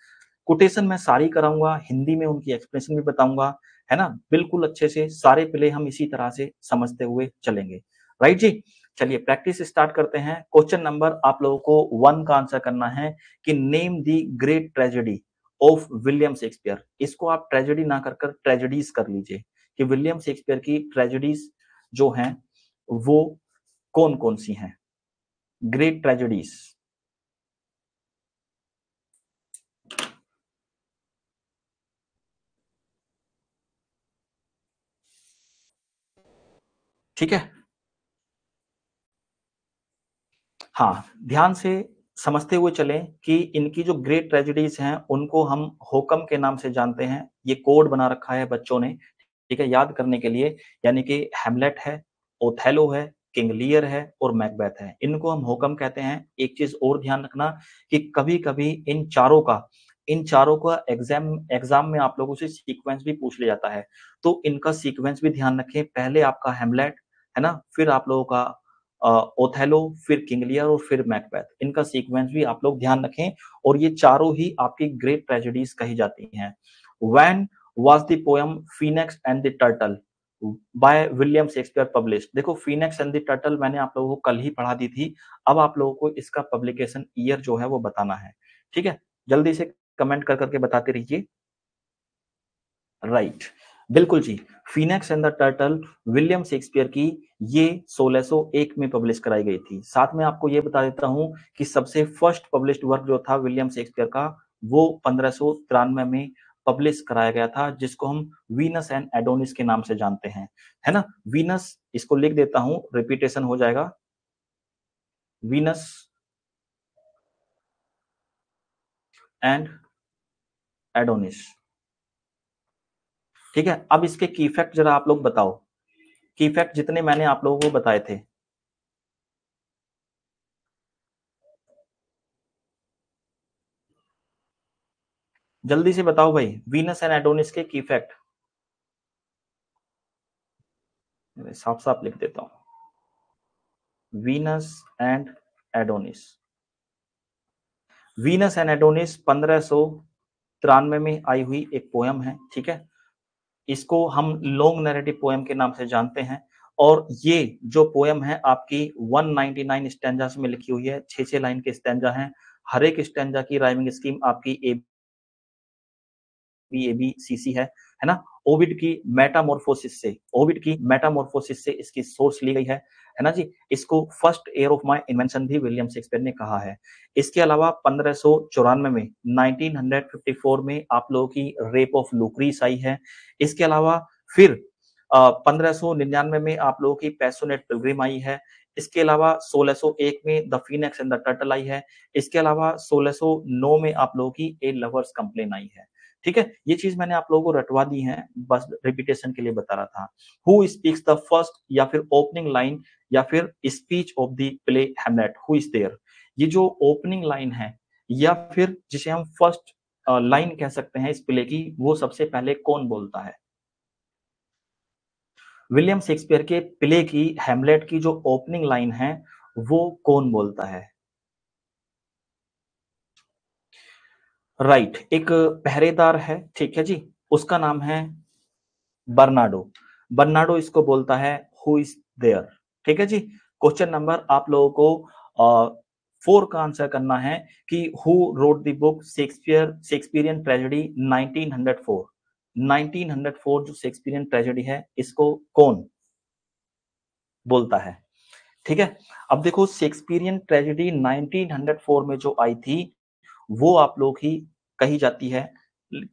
कोटेशन मैं सारी कराऊंगा, हिंदी में उनकी एक्सप्लेनेशन भी बताऊंगा, है ना, बिल्कुल अच्छे से सारे प्ले हम इसी तरह से समझते हुए चलेंगे। राइट जी, चलिए प्रैक्टिस स्टार्ट करते हैं। क्वेश्चन नंबर आप लोगों को 1 का आंसर करना है कि name the great tragedy of William Shakespeare. इसको आप ट्रेजेडी ना कर कर ट्रेजेडीज कर लीजिए, कि विलियम शेक्सपियर की ट्रेजेडीज जो हैं वो कौन कौन सी हैं, ग्रेट ट्रेजेडीज। ठीक है, हाँ, ध्यान से समझते हुए चलें कि इनकी जो ग्रेट ट्रेजेडीज हैं उनको हम होकम के नाम से जानते हैं। ये कोड बना रखा है बच्चों ने, ठीक है, याद करने के लिए। यानी कि हैमलेट है, ओथेलो है, किंग लियर है और मैकबेथ है, इनको हम होकम कहते हैं। एक चीज और ध्यान रखना कि कभी कभी इन चारों का एग्जाम में आप लोगों से सीक्वेंस भी पूछ लिया जाता है, तो इनका सीक्वेंस भी ध्यान रखें। पहले आपका हैमलेट, है ना, फिर आप लोगों का ओथेलो, फिर किंग लियर और फिर मैकबेथ। इनका सीक्वेंस भी आप लोग ध्यान रखें, और ये चारों ही आपकी ग्रेट ट्रेजेडीज कही जाती हैं। When was the poem Phoenix and the turtle by William Shakespeare published? देखो, फीनिक्स एंड द टर्टल मैंने आप लोगों को कल ही पढ़ा दी थी। अब आप लोगों को इसका पब्लिकेशन ईयर जो है वो बताना है। ठीक है, जल्दी से कमेंट कर करके बताते रहिए। राइट, बिल्कुल जी, Phoenix and the turtle William Shakespeare की ये 1601 में पब्लिश कराई गई थी। साथ में आपको ये बता देता हूं कि सबसे फर्स्ट पब्लिश्ड वर्क जो था विलियम शेक्सपियर का, वो 1593 में पब्लिश कराया गया था, जिसको हम वीनस एंड एडोनिस के नाम से जानते हैं, है ना। वीनस, इसको लिख देता हूं, रिपीटेशन हो जाएगा, वीनस एंड एडोनिस। ठीक है, अब इसके की फैक्ट जरा आप लोग बताओ, की फैक्ट जितने मैंने आप लोगों को बताए थे। जल्दी से बताओ भाई, वीनस एंड एडोनिस के की फैक्ट। साफ साफ लिख देता हूं, Venus and Adonis. Venus and Adonis 1593 में आई हुई एक पोयम है। ठीक है, इसको हम लॉन्ग नैरेटिव पोयम के नाम से जानते हैं, और ये जो पोयम है आपकी 199 स्टैंजास में लिखी हुई है। 6 लाइन के स्टैंजा हैं, हर एक स्टैंजा की राइमिंग स्कीम आपकी ABCC है ना। ओविड की मेटामॉर्फोसिस से इसकी सोर्स ली गई है। है ना जी। इसको first year of my invention भी विलियम शेक्सपियर ने कहा है। इसके अलावा 1594 में 1954 में आप लोगों की रेप ऑफ लुक्रीस आई है। इसके अलावा फिर 1599 में आप लोगों की पैशनेट पिलग्रिम आई है। इसके अलावा 1601 में the Phoenix and the turtle आई है। इसके अलावा 1609 में आप लोगों की ए लवर्स कंप्लेन आई है। ठीक है, ये चीज मैंने आप लोगों को रटवा दी है, बस रिपीटेशन के लिए बता रहा था। हु स्पीक्स द फर्स्ट या फिर ओपनिंग लाइन या फिर speech of the play Hamlet, who is there. ये जो ओपनिंग लाइन है या फिर जिसे हम फर्स्ट लाइन कह सकते हैं इस प्ले की, वो सबसे पहले कौन बोलता है? विलियम शेक्सपियर के प्ले की हैमलेट की जो ओपनिंग लाइन है वो कौन बोलता है? राइट, एक पहरेदार है, ठीक है जी, उसका नाम है बर्नाडो। बर्नाडो इसको बोलता है हु इज देयर। ठीक है जी। क्वेश्चन नंबर आप लोगों को 4 का आंसर करना है कि who wrote the book Shakespearean tragedy 1904। 1904 जो शेक्सपियरियन ट्रेजेडी है इसको कौन बोलता है? ठीक है, अब देखो शेक्सपियरियन ट्रेजेडी 1904 में जो आई थी वो आप लोग ही कही जाती है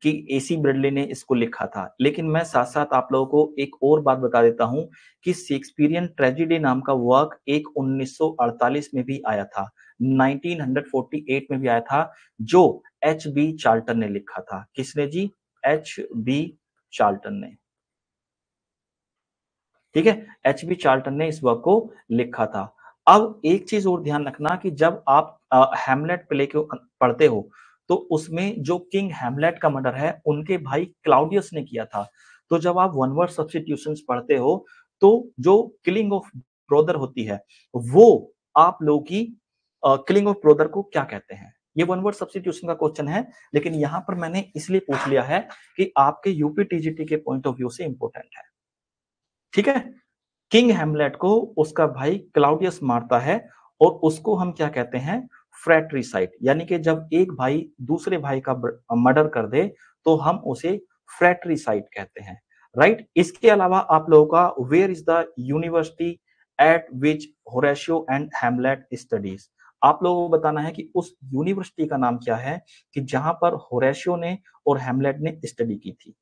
कि एसी ब्रेडले ने इसको लिखा था। लेकिन मैं साथ-साथ आप लोगों को एक और बात बता देता हूं कि शेक्सपियरियन ट्रेजेडी नाम का वर्क एक 1948 में भी आया था, 1948 में भी आया था, जो एच बी चार्ल्टन ने लिखा था। किसने जी? एच बी चार्ल्टन ने। ठीक है, एच बी चार्ल्टन ने इस वर्क को लिखा था। अब एक चीज और ध्यान रखना कि जब आप हैमलेट प्ले को पढ़ते हो तो उसमें जो किंग हैमलेट का मर्डर है उनके भाई क्लाउडियस ने किया था। तो जब आप वन वर्ड सब्स्टिट्यूशंस पढ़ते हो तो जो किलिंग ऑफ ब्रदर होती है वो आप लोगों की किलिंग ऑफ ब्रदर को क्या कहते हैं? ये वन वर्ड सब्स्टिट्यूशन का क्वेश्चन है, लेकिन यहां पर मैंने इसलिए पूछ लिया है कि आपके यूपी टीजीटी के पॉइंट ऑफ व्यू से इंपॉर्टेंट है। ठीक है, किंग हैमलेट को उसका भाई क्लाउडियस मारता है और उसको हम क्या कहते हैं? फ्रैट्रिसाइड। यानी कि जब एक भाई दूसरे भाई का मर्डर कर दे तो हम उसे फ्रैट्रिसाइड कहते हैं। राइट, इसके अलावा आप लोगों का where is the university at which Horatio and Hamlet studies. आप लोगों को बताना है कि उस यूनिवर्सिटी का नाम क्या है कि जहां पर होरेशियो ने और हैमलेट ने स्टडी की थी।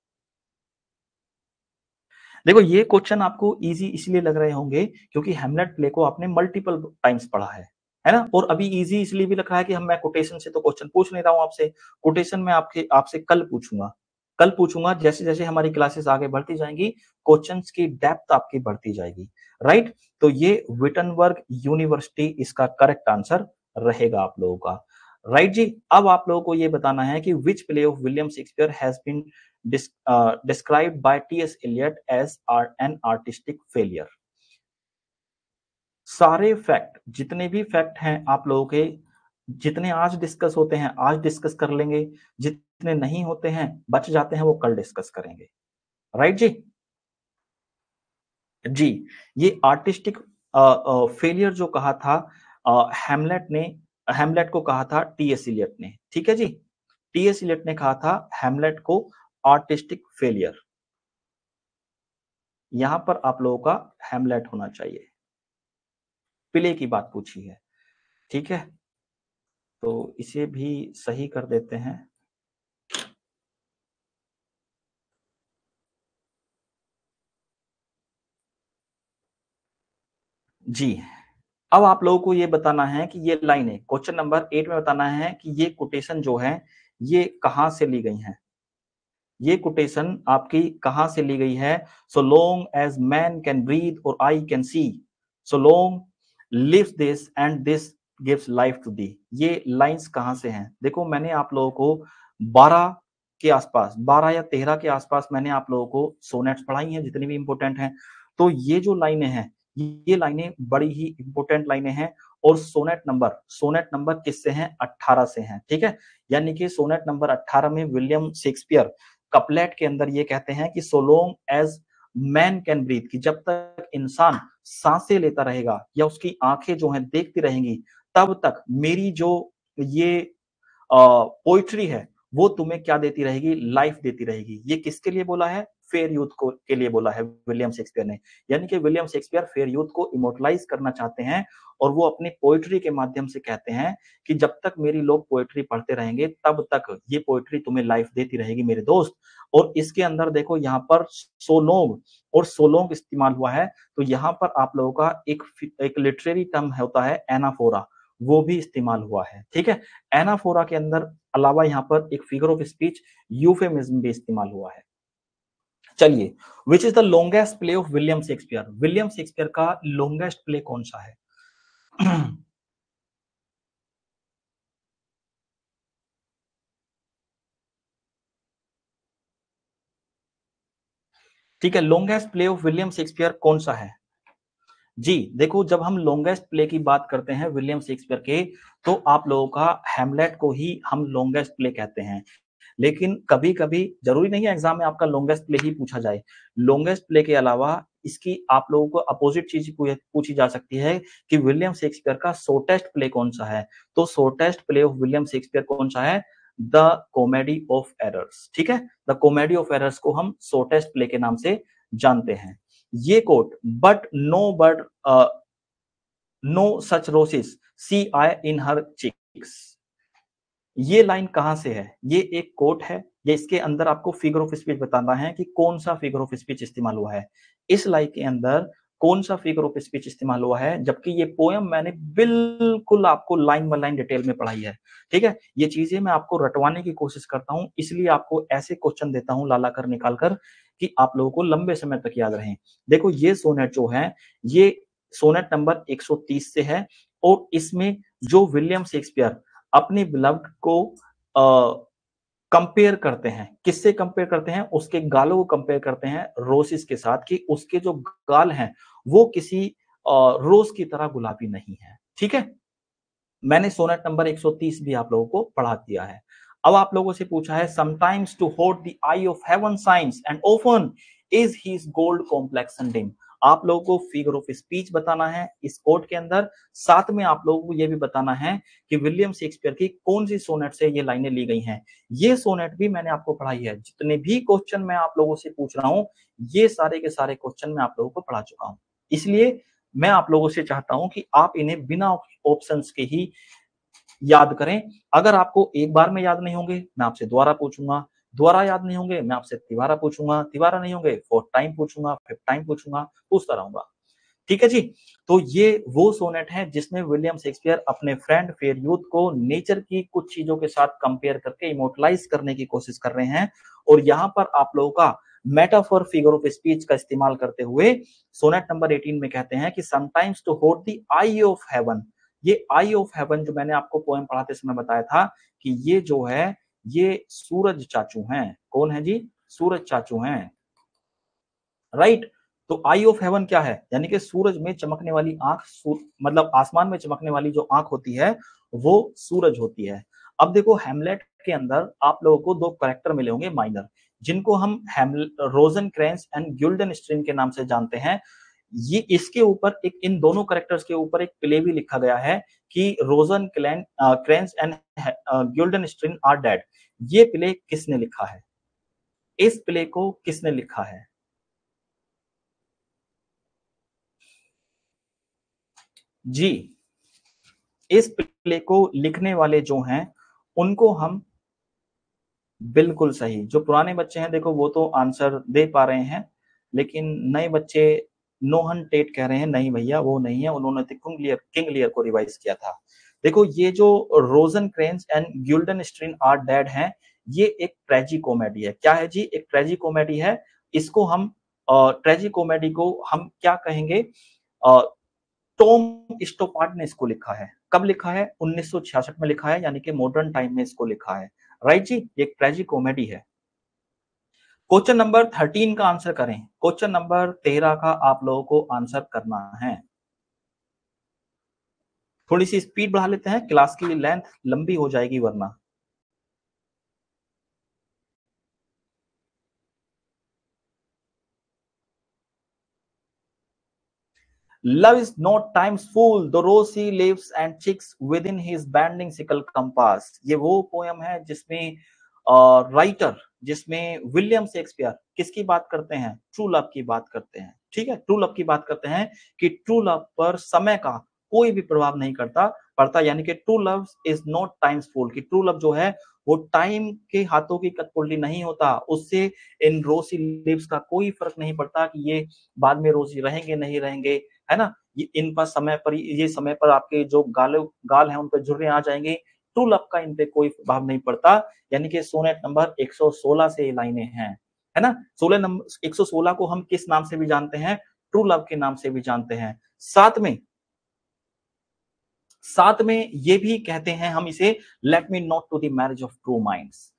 देखो ये क्वेश्चन आपको इजी इसलिए लग रहे होंगे क्योंकि हैमलेट प्ले को आपने मल्टीपल टाइम्स पढ़ा है ना। और अभी इजी इसलिए भी लग रहा है कि हम मैं कोटेशन से तो क्वेश्चन पूछ नहीं रहा हूं आपसे। कोटेशन में आपके आपसे कल पूछूंगा जैसे जैसे हमारी क्लासेस आगे बढ़ती जाएंगी, क्वेश्चंस की डेप्थ आपकी बढ़ती जाएगी। राइट, तो ये विटनबर्ग यूनिवर्सिटी इसका करेक्ट आंसर रहेगा आप लोगों का। राइट जी, अब आप लोगों को ये बताना है कि which play of William Shakespeare has been described by T.S. Eliot as an artistic failure। सारे फैक्ट, जितने भी फैक्ट हैं आप लोगों के, जितने आज डिस्कस होते हैं आज डिस्कस कर लेंगे, जितने नहीं होते हैं बच जाते हैं वो कल डिस्कस करेंगे। राइट जी। जी, ये आर्टिस्टिक फेलियर जो कहा था हैमलेट को कहा था टी.एस. इलियट ने। ठीक है जी, टी.एस. इलियट ने कहा था हैमलेट को आर्टिस्टिक फेलियर। यहां पर आप लोगों का हैमलेट होना चाहिए। प्ले की बात पूछी है, ठीक है, तो इसे भी सही कर देते हैं। जी, अब आप लोगों को ये बताना है कि ये लाइन है क्वेश्चन नंबर 8 में बताना है कि ये कोटेशन जो है ये कहां से ली गई है। ये कोटेशन आपकी कहां से ली गई है? So long as man can breathe or I can see, so long lives this and this gives life to thee. ये लाइंस कहां से हैं? देखो मैंने आप लोगों को 12 के आसपास, 12 या 13 के आसपास मैंने आप लोगों को सोनेट्स पढ़ाई हैं जितनी भी इंपॉर्टेंट हैं। तो ये जो लाइनें हैं ये लाइनें बड़ी ही इंपॉर्टेंट लाइनें हैं। और सोनेट नंबर किससे हैं? 18 से हैं। ठीक है, यानी कि सोनेट नंबर 18 में विलियम शेक्सपियर कपलेट के अंदर ये कहते हैं कि so long as man can breathe, कि जब तक इंसान सांसें लेता रहेगा या उसकी आंखें जो हैं देखती रहेंगी तब तक मेरी जो ये पोइट्री है वो तुम्हें क्या देती रहेगी? लाइफ देती रहेगी। ये किसके लिए बोला है? फेयर यूथ को के लिए बोला है विलियम शेक्सपियर ने। यानी कि विलियम शेक्सपियर फेयर यूथ को इमोर्टलाइज करना चाहते हैं और वो अपनी पोएट्री के माध्यम से कहते हैं कि जब तक मेरी लोग पोएट्री पढ़ते रहेंगे तब तक ये पोएट्री तुम्हें लाइफ देती रहेगी मेरे दोस्त। और इसके अंदर देखो यहाँ पर सोलोग और सोलोग इस्तेमाल हुआ है, तो यहाँ पर आप लोगों का एक लिटरेरी टर्म होता है एनाफोरा, वो भी इस्तेमाल हुआ है। ठीक है, एनाफोरा के अंदर अलावा यहाँ पर एक फिगर ऑफ स्पीच यूफेमिज्म भी इस्तेमाल हुआ है। चलिए, which is the longest play of William Shakespeare? William Shakespeare का लॉन्गेस्ट प्ले कौन सा है? ठीक है, longest play of William Shakespeare कौन सा है? जी, देखो जब हम लॉन्गेस्ट प्ले की बात करते हैं विलियम शेक्सपियर के, तो आप लोगों का हैमलेट को ही हम लॉन्गेस्ट प्ले कहते हैं। लेकिन कभी-कभी जरूरी नहीं है एग्जाम में आपका लॉन्गेस्ट प्ले ही पूछा जाए। लॉन्गेस्ट प्ले के अलावा इसकी आप लोगों को अपोजिट चीज पूछी जा सकती है कि विलियम शेक्सपियर का शॉर्टेस्ट प्ले कौन सा है? तो shortest play of William Shakespeare कौन सा है? The comedy of errors. ठीक है, द कॉमेडी ऑफ एरर्स को हम शॉर्टेस्ट प्ले के नाम से जानते हैं। ये quote but no such roses see I in her cheeks, ये लाइन कहां से है? ये एक कोट है, ये इसके अंदर आपको फिगर ऑफ स्पीच बताना है कि कौन सा फिगर ऑफ स्पीच इस्तेमाल हुआ है। इस लाइन के अंदर कौन सा फिगर ऑफ स्पीच इस्तेमाल हुआ है, जबकि ये पोयम मैंने बिल्कुल आपको लाइन बाय लाइन डिटेल में पढ़ाई है। ठीक है, ये चीजें मैं आपको रटवाने की कोशिश करता हूं, इसलिए आपको ऐसे क्वेश्चन देता हूं लाला कर निकाल कर कि आप लोगों को लंबे समय तक याद रहे। देखो ये सोनेट जो है, ये सोनेट नंबर 130 से है और इसमें जो विलियम शेक्सपियर अपनी बिलव्ड को कंपेयर करते हैं, किससे कंपेयर करते हैं? उसके गालों को कंपेयर करते हैं रोसेस के साथ कि उसके जो गाल हैं वो किसी रोज की तरह गुलाबी नहीं है। ठीक है, मैंने सोनेट नंबर 130 भी आप लोगों को पढ़ा दिया है। अब आप लोगों से पूछा है sometimes to hold the eye of heaven shines and often is his gold complexion dim. आप लोगों को फिगर ऑफ स्पीच बताना है इस कोट के अंदर, साथ में आप लोगों को यह भी बताना है कि विलियम शेक्सपियर की कौन सी सोनेट से ये लाइनें ली गई हैं। ये सोनेट भी मैंने आपको पढ़ाई है, जितने भी क्वेश्चन मैं आप लोगों से पूछ रहा हूं ये सारे के सारे क्वेश्चन मैं आप लोगों को पढ़ा चुका हूं। इसलिए मैं आप लोगों से चाहता हूं कि आप इन्हें बिना ऑप्शंस के ही याद करें। अगर आपको एक बार में याद नहीं होंगे मैं आपसे दोबारा पूछूंगा, दोबारा याद नहीं होंगे मैं आपसे तिबारा पूछूंगा, तिबारा नहीं होंगे फोर्थ टाइम पूछूंगा, फिफ्थ टाइम पूछूंगा, पूछता रहूंगा। ठीक है जी, तो ये वो सोनेट है जिसमें विलियम शेक्सपियर अपने फ्रेंड फेयर यूथ को नेचर की कुछ चीजों के साथ कंपेयर करके इमोटलाइज करने की कोशिश कर रहे हैं। और यहाँ पर आप लोगों का मेटाफर फिगर ऑफ स्पीच का इस्तेमाल करते हुए सोनेट नंबर 18 में कहते हैं कि sometimes to hold the eye of heaven. ये आई ऑफ हेवन जो मैंने आपको पोएम पढ़ाते समय बताया था कि ये जो है ये सूरज चाचू हैं। कौन है जी? सूरज चाचू हैं, राइट। तो आई ऑफ हेवन क्या है? यानी कि सूरज में चमकने वाली आंख, मतलब आसमान में चमकने वाली जो आंख होती है वो सूरज होती है। अब देखो हेमलेट के अंदर आप लोगों को दो कैरेक्टर मिले होंगे माइनर, जिनको हम रोजेनक्रेंस एंड गिल्डनस्ट्रीन के नाम से जानते हैं। ये इसके ऊपर एक, इन दोनों कैरेक्टर्स के ऊपर एक प्ले भी लिखा गया है कि रोजेनक्रेंस एंड गिल्डनस्ट्रीन आर डेड। ये प्ले किसने लिखा है? इस प्ले को किसने लिखा है? जी, इस प्ले को लिखने वाले जो हैं उनको हम, बिल्कुल सही, जो पुराने बच्चे हैं देखो वो तो आंसर दे पा रहे हैं, लेकिन नए बच्चे नोहन टेट कह रहे हैं नहीं भैया वो नहीं है, उन्होंने तो किंग लियर को रिवाइज किया था। देखो ये जो रोजेनक्रेंस एंड गिल्डनस्ट्रीन आर डेड हैं, ये एक ट्रेजी कॉमेडी है। क्या है जी? एक ट्रेजी कॉमेडी है। इसको हम ट्रेजी कॉमेडी को हम क्या कहेंगे? टॉम स्टोपार्ड ने इसको लिखा है। कब लिखा है? 1966 में लिखा है, यानी कि मॉडर्न टाइम में इसको लिखा है। राइट जी, ये एक ट्रेजिक कॉमेडी है। क्वेश्चन नंबर 13 का आंसर करें। क्वेश्चन नंबर 13 का आप लोगों को आंसर करना है। थोड़ी सी स्पीड बढ़ा लेते हैं, क्लास की लेंथ लंबी हो जाएगी वरना। Love is not time's fool, the rose he lives and chicks within his bending sickle compass। ये वो पोयम है जिसमें राइटर जिसमें विलियम शेक्सपियर किसकी बात करते हैं? ट्रू लव की बात करते हैं, ठीक है? ट्रू लव की बात करते हैं कि ट्रू लव पर समय का कोई भी प्रभाव नहीं पड़ता, यानी कि true love is not time's fool, कि ट्रू लव जो है वो टाइम के हाथों की कठपुतली नहीं होता, उससे इन रोजी लिव्स का कोई फर्क नहीं पड़ता कि ये बाद में रोजी रहेंगे नहीं रहेंगे, है ना? इन पर समय पर आपके जो गाल हैं उन पर झुर्रियां आ जाएंगी, ट्रू लव का इन पे कोई प्रभाव नहीं पड़ता। यानी कि सोनेट नंबर 116 से ये लाइनें हैं, है ना? 116 को हम किस नाम से भी जानते हैं? ट्रू लव के नाम से भी जानते हैं। साथ में ये भी कहते हैं हम इसे, let me not to the marriage of true minds,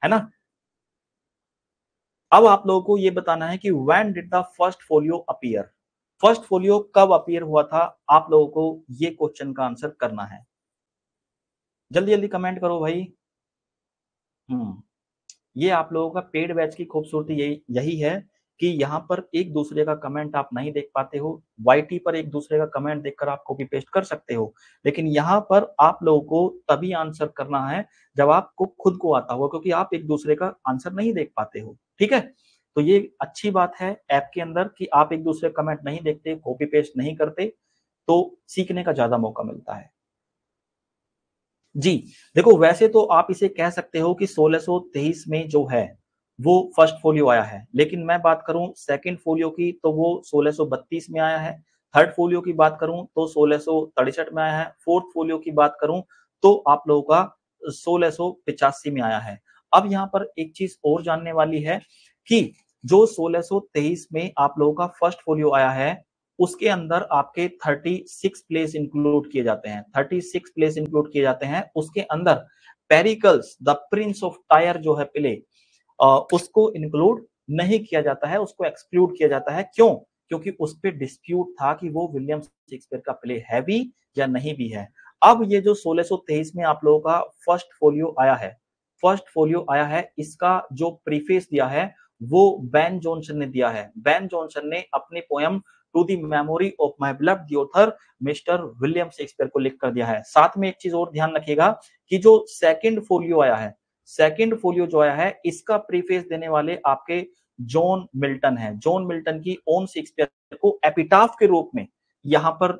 है ना? अब आप लोगों को ये बताना है कि when did the first folio appear, first folio कब अपीयर हुआ था? आप लोगों को ये क्वेश्चन का आंसर करना है। जल्दी जल्दी कमेंट करो भाई। ये आप लोगों का पेड बैच की खूबसूरती यही है कि यहाँ पर एक दूसरे का कमेंट आप नहीं देख पाते हो। वाईटी पर एक दूसरे का कमेंट देखकर आप कॉपी पेस्ट कर सकते हो, लेकिन यहाँ पर आप लोगों को तभी आंसर करना है जब आपको खुद को आता हो, क्योंकि आप एक दूसरे का आंसर नहीं देख पाते हो, ठीक है? तो ये अच्छी बात है ऐप के अंदर कि आप एक दूसरे कमेंट नहीं देखते, कॉपी पेस्ट नहीं करते, तो सीखने का ज्यादा मौका मिलता है। जी, देखो वैसे तो आप इसे कह सकते हो कि 1623 में जो है वो फर्स्ट फोलियो आया है, लेकिन मैं बात करूं सेकंड फोलियो की तो वो 1632 में आया है। थर्ड फोलियो की बात करूं तो 1663 में आया है। फोर्थ फोलियो की बात करूं तो आप लोगों का 1685 में आया है। अब यहाँ पर एक चीज और जानने वाली है कि जो 1623 में आप लोगों का फर्स्ट फोलियो आया है उसके अंदर आपके 36 प्लेस इंक्लूड किए जाते हैं, 36 प्लेस इंक्लूड किए जाते हैं। उसके अंदर Pericles the Prince of tyre जो है प्ले, उसको इंक्लूड नहीं किया जाता है, उसको एक्सक्लूड किया जाता है। क्यों? क्योंकि उस पर डिस्प्यूट था कि वो विलियम शेक्सपियर का प्ले है भी या नहीं भी है। अब ये जो 1623 में आप लोगों का फर्स्ट फोलियो आया है, इसका जो प्रीफेस दिया है वो बेन जॉनसन ने दिया है। बेन जॉनसन ने अपनी poem to the memory of my beloved the author mister William Shakespeare को लिख कर दिया है। साथ में एक चीज और ध्यान रखिएगा कि जो सेकंड फोलियो आया है इसका प्रीफेस देने वाले आपके जॉन मिल्टन है। जॉन मिल्टन की ओन शेक्सपियर को एपिटाफ के रूप में यहां पर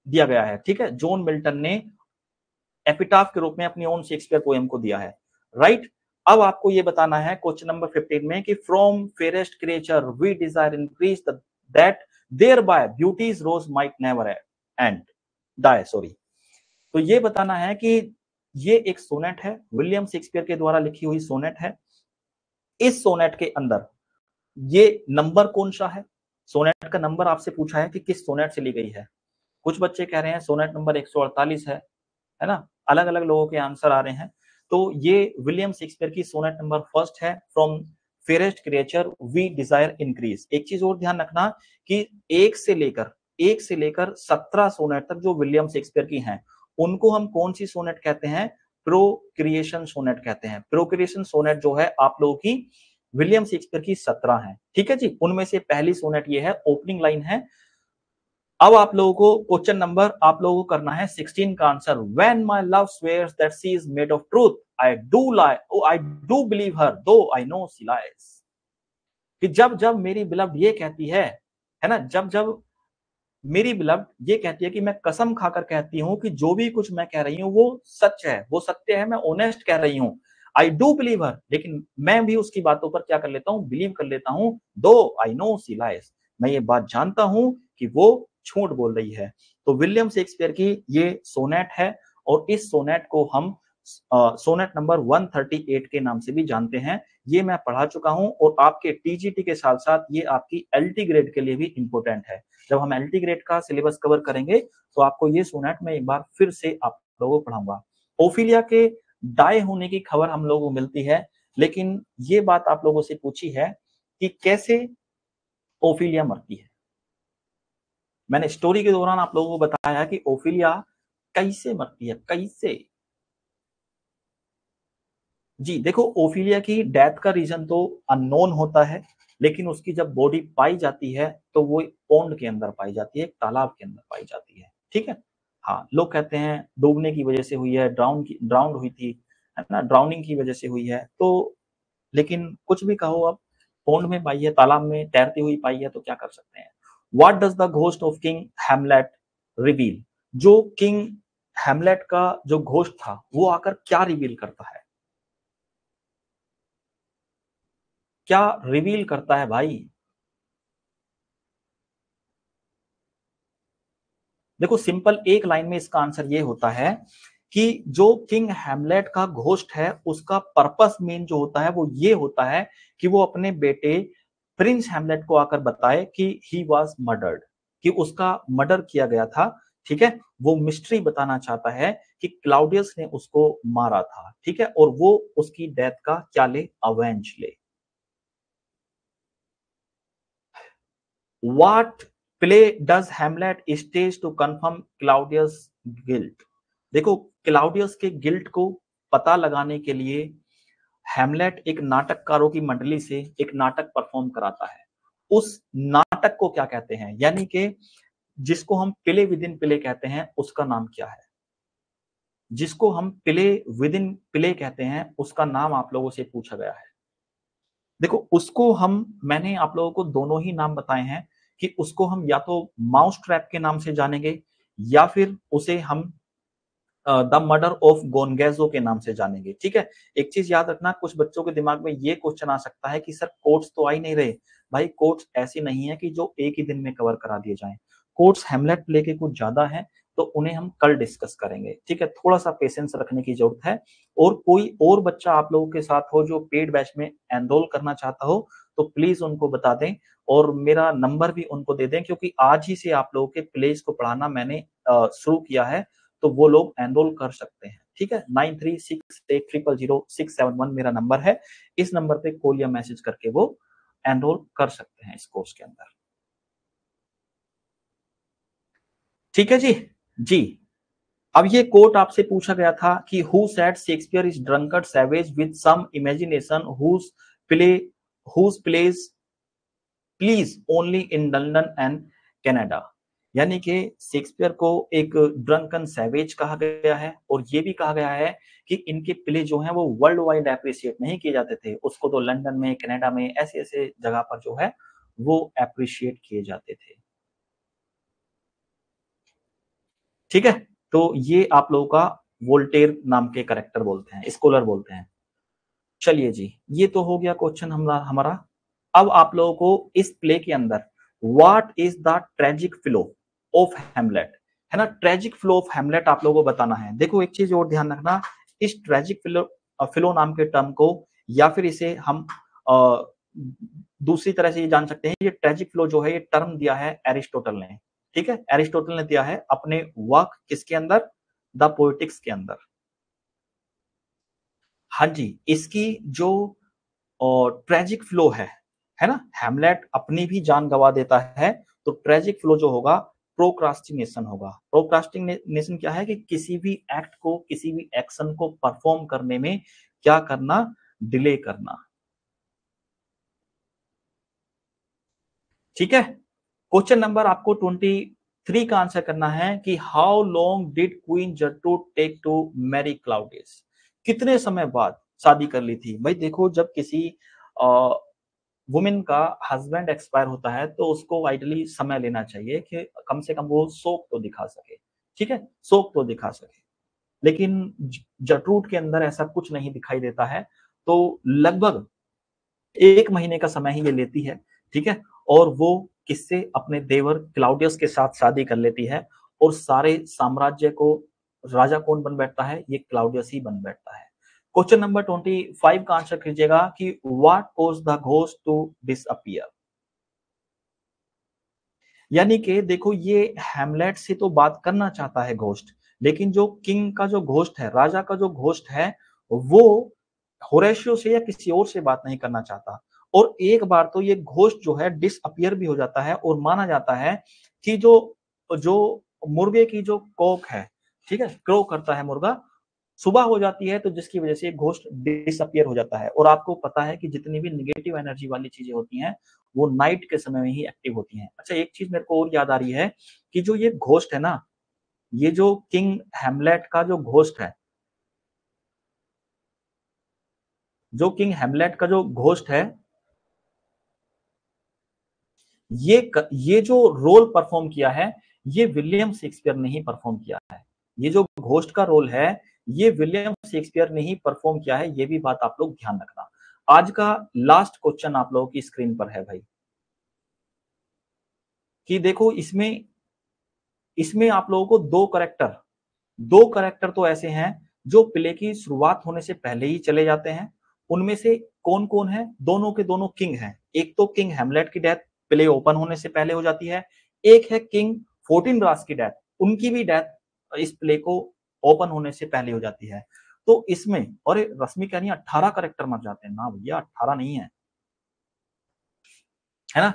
दिया गया है, ठीक है? जॉन मिल्टन ने एपिटाफ के रूप में अपनी ओन शेक्सपियर पोएम को दिया है, राइट? अब आपको ये बताना है क्वेश्चन नंबर 15 में कि from fairest creature we desire increase that thereby beauty's rose might never end die, sorry. तो ये बताना है कि ये एक सोनेट है, विलियम शेक्सपियर के द्वारा लिखी हुई सोनेट है। इस सोनेट के अंदर ये नंबर कौन सा है? सोनेट का नंबर आपसे पूछा है कि किस सोनेट से ली गई है। कुछ बच्चे कह रहे हैं सोनेट नंबर 148 है ना? अलग अलग लोगों के आंसर आ रहे हैं। तो ये विलियम शेक्सपियर की सोनेट नंबर फर्स्ट है, from fairest creature we desire increase. एक चीज और ध्यान रखना कि एक से लेकर 17 सोनेट तक जो विलियम शेक्सपियर की हैं उनको हम कौन सी सोनेट कहते हैं? प्रोक्रिएशन सोनेट कहते हैं। प्रोक्रिएशन सोनेट जो है आप लोगों की विलियम शेक्सपियर की 17 है, ठीक है जी? उनमें से पहली सोनेट ये है, ओपनिंग लाइन है। अब आप लोगों को क्वेश्चन नंबर आप लोगों को करना है 16 का answer. When my love swears that she is made of truth I do believe her though I no she lies. कि जब जब मेरी बिलव्ड ये कहती है ना, जब जब मेरी बिलव्ड ये कहती है कि मैं कसम खाकर कहती हूँ कि जो भी कुछ मैं कह रही हूँ वो सच है, वो सत्य है, मैं ऑनेस्ट कह रही हूँ। आई डू बिलीव हर, लेकिन मैं भी उसकी बातों पर क्या कर लेता हूँ? बिलीव कर लेता हूँ। दो आई नो शी लाइज, मैं ये बात जानता हूँ कि वो झूठ बोल रही है। तो विलियम शेक्सपियर की ये सोनेट है और इस सोनेट को हम सोनेट नंबर 138 के नाम से भी जानते हैं। ये मैं पढ़ा चुका हूं और आपके टीजीटी के साथ साथ ये आपकी एलटी ग्रेड के लिए भी इंपॉर्टेंट है। जब हम एलटी ग्रेड का सिलेबस कवर करेंगे तो आपको ये सोनेट में एक बार फिर से आप लोगों को पढ़ाऊंगा। ओफिलिया के डाई होने की खबर हम लोगों को मिलती है, लेकिन ये बात आप लोगों से पूछी है कि कैसे ओफिलिया मरती है। मैंने स्टोरी के दौरान आप लोगों को बताया कि ओफिलिया कैसे मरती है, कैसे। जी देखो, ओफिलिया की डेथ का रीजन तो अननोन होता है, लेकिन उसकी जब बॉडी पाई जाती है तो वो पोंड के अंदर पाई जाती है, एक तालाब के अंदर पाई जाती है, ठीक है? हाँ, लोग कहते हैं डूबने की वजह से हुई है, ड्राउंड हुई थी, है ना, ड्राउनिंग की वजह से हुई है। तो लेकिन कुछ भी कहो अब, पौंड में पाई है, तालाब में तैरती हुई पाई है, तो क्या कर सकते हैं। What does the ghost of king Hamlet reveal? जो किंग हैमलेट का जो घोस्ट था वो आकर क्या रिवील करता है, क्या रिवील करता है भाई? देखो सिंपल एक लाइन में इसका आंसर ये होता है कि जो किंग हैमलेट का घोस्ट है उसका पर्पस मेन जो होता है वो ये होता है कि वो अपने बेटे प्रिंस हैमलेट को आकर बताए कि ही वाज मर्डर्ड, कि उसका मर्डर किया गया था। ठीक है, वो मिस्ट्री बताना चाहता है कि क्लाउडियस ने उसको मारा था। ठीक है, और वो उसकी डेथ का क्या ले, अवेंज ले। What play does Hamlet stage to confirm Claudius guilt? देखो क्लाउडियस के गिल्ट को पता लगाने के लिए हैमलेट एक नाटककारों की मंडली से एक नाटक परफॉर्म कराता है। उस नाटक को क्या कहते हैं, यानी कि जिसको हम प्ले विद इन प्ले कहते हैं, उसका नाम क्या है? जिसको हम प्ले विद इन प्ले कहते हैं उसका नाम आप लोगों से पूछा गया है। देखो उसको हम, मैंने आप लोगों को दोनों ही नाम बताए हैं कि उसको हम या तो माउस ट्रैप के नाम से जानेंगे या फिर उसे हम द मर्डर ऑफ गोनगेजो के नाम से जानेंगे। ठीक है, एक चीज याद रखना, कुछ बच्चों के दिमाग में ये क्वेश्चन आ सकता है कि सर कोट्स तो आ ही नहीं रहे। भाई कोट्स ऐसी नहीं है कि जो एक ही दिन में कवर करा दिए जाएं। कोट्स हेमलेट प्ले के कुछ ज्यादा है, तो उन्हें हम कल डिस्कस करेंगे। ठीक है, थोड़ा सा पेशेंस रखने की जरूरत है। और कोई और बच्चा आप लोगों के साथ हो जो पेड बैच में एनरोल करना चाहता हो तो प्लीज उनको बता दें और मेरा नंबर भी उनको दे दें, क्योंकि आज ही से आप लोगों के प्लेज को पढ़ाना मैंने शुरू किया है, तो वो लोग एनरोल कर सकते हैं। ठीक है, 9368000671 मेरा नंबर है। इस नंबर पे कॉल या मैसेज करके वो एनरोल कर सकते हैं इस कोर्स के अंदर। ठीक है जी। जी, अब ये कोट आपसे पूछा गया था कि who said Shakespeare is drunkard savage with some imagination play whose plays please only in London and Canada. यानी कि शेक्सपियर को एक ड्रंकन सैवेज कहा गया है और ये भी कहा गया है कि इनके प्ले जो हैं वो वर्ल्ड वाइड एप्रिशिएट नहीं किए जाते थे, उसको तो लंदन में, कनाडा में, ऐसे ऐसे जगह पर जो है वो एप्रिशिएट किए जाते थे। ठीक है, तो ये आप लोगों का वोल्टेयर नाम के करेक्टर बोलते हैं, स्कॉलर बोलते हैं। चलिए जी, ये तो हो गया क्वेश्चन हमारा। अब आप लोगों को इस प्ले के अंदर what is the tragic flaw of Hamlet, है ना, ट्रेजिक फ्लो ऑफ हेमलेट आप लोगों को बताना है। देखो एक चीज और ध्यान रखना, इस ट्रेजिक फ्लो नाम के टर्म को या फिर इसे हम अ, दूसरी तरह से ये जान सकते हैं, ये ट्रेजिक फ्लो जो है ये टर्म दिया है एरिस्टोटल ने। ठीक है, एरिस्टोटल ने दिया है अपने वर्क किसके अंदर, द पोएटिक्स के अंदर। हाँ जी, इसकी जो ट्रेजिक फ्लो है ना, हैमलेट अपनी भी जान गवा देता है, तो ट्रेजिक फ्लो जो होगा प्रोक्रास्टिनेशन होगा। प्रोक्रास्टिनेशन क्या है कि किसी भी एक्ट को, किसी भी एक्शन को परफॉर्म करने में क्या करना, डिले करना। ठीक है, क्वेश्चन नंबर आपको 23 का आंसर करना है कि how long did queen Gertrude take to marry Claudius? कितने समय बाद शादी कर ली थी? भाई देखो, जब किसी वुमेन का हस्बैंड एक्सपायर होता है तो उसको आइडियली समय लेना चाहिए कि कम से कम वो शोक तो दिखा सके। ठीक है, शोक तो दिखा सके, लेकिन जटरूट के अंदर ऐसा कुछ नहीं दिखाई देता है। तो लगभग 1 महीने का समय ही ये लेती है। ठीक है, और वो किससे, अपने देवर क्लाउडियस के साथ शादी कर लेती है और सारे साम्राज्य को राजा कौन बन बैठता है, ये क्लाउडियस ही बन बैठता है। क्वेश्चन नंबर 25 का आंसर कीजिएगा कि what cause the ghost to disappear? यानी कि देखो ये हैमलेट से तो बात करना चाहता है घोस्ट, लेकिन जो किंग का जो घोस्ट है, राजा का जो घोस्ट है, वो होरेशियो से या किसी और से बात नहीं करना चाहता। और एक बार तो ये घोस्ट जो है डिसअपियर भी हो जाता है और माना जाता है कि जो जो मुर्गे की जो कॉक है, ठीक है, क्रो करता है मुर्गा, सुबह हो जाती है तो जिसकी वजह से घोस्ट डिसअपियर हो जाता है। और आपको पता है कि जितनी भी नेगेटिव एनर्जी वाली चीजें होती हैं वो नाइट के समय में ही एक्टिव होती हैं। अच्छा, एक चीज मेरे को और याद आ रही है कि जो ये घोस्ट है ना, ये जो किंग हैमलेट का जो घोस्ट है, जो किंग हेमलेट का जो घोस्ट है, ये जो रोल परफॉर्म किया है, ये विलियम शेक्सपियर ने ही परफॉर्म किया है। ये जो घोस्ट का रोल है, ये विलियम शेक्सपियर ने ही परफॉर्म किया है, ये भी बात आप लोग ध्यान रखना। आज का लास्ट क्वेश्चन आप लोगों की स्क्रीन पर है भाई, कि देखो इसमें इसमें आप लोगों को दो करेक्टर तो ऐसे हैं जो प्ले की शुरुआत होने से पहले ही चले जाते हैं। उनमें से कौन कौन है? दोनों के दोनों किंग हैं। एक तो किंग हेमलेट की डेथ प्ले ओपन होने से पहले हो जाती है, एक है किंग फोर्टिनब्रास की डेथ, उनकी भी डेथ इस प्ले को ओपन होने से पहले हो जाती है। तो इसमें, और रश्मि कह रही है 18 करेक्टर मर जाते हैं, ना भैया 18 नहीं है ना।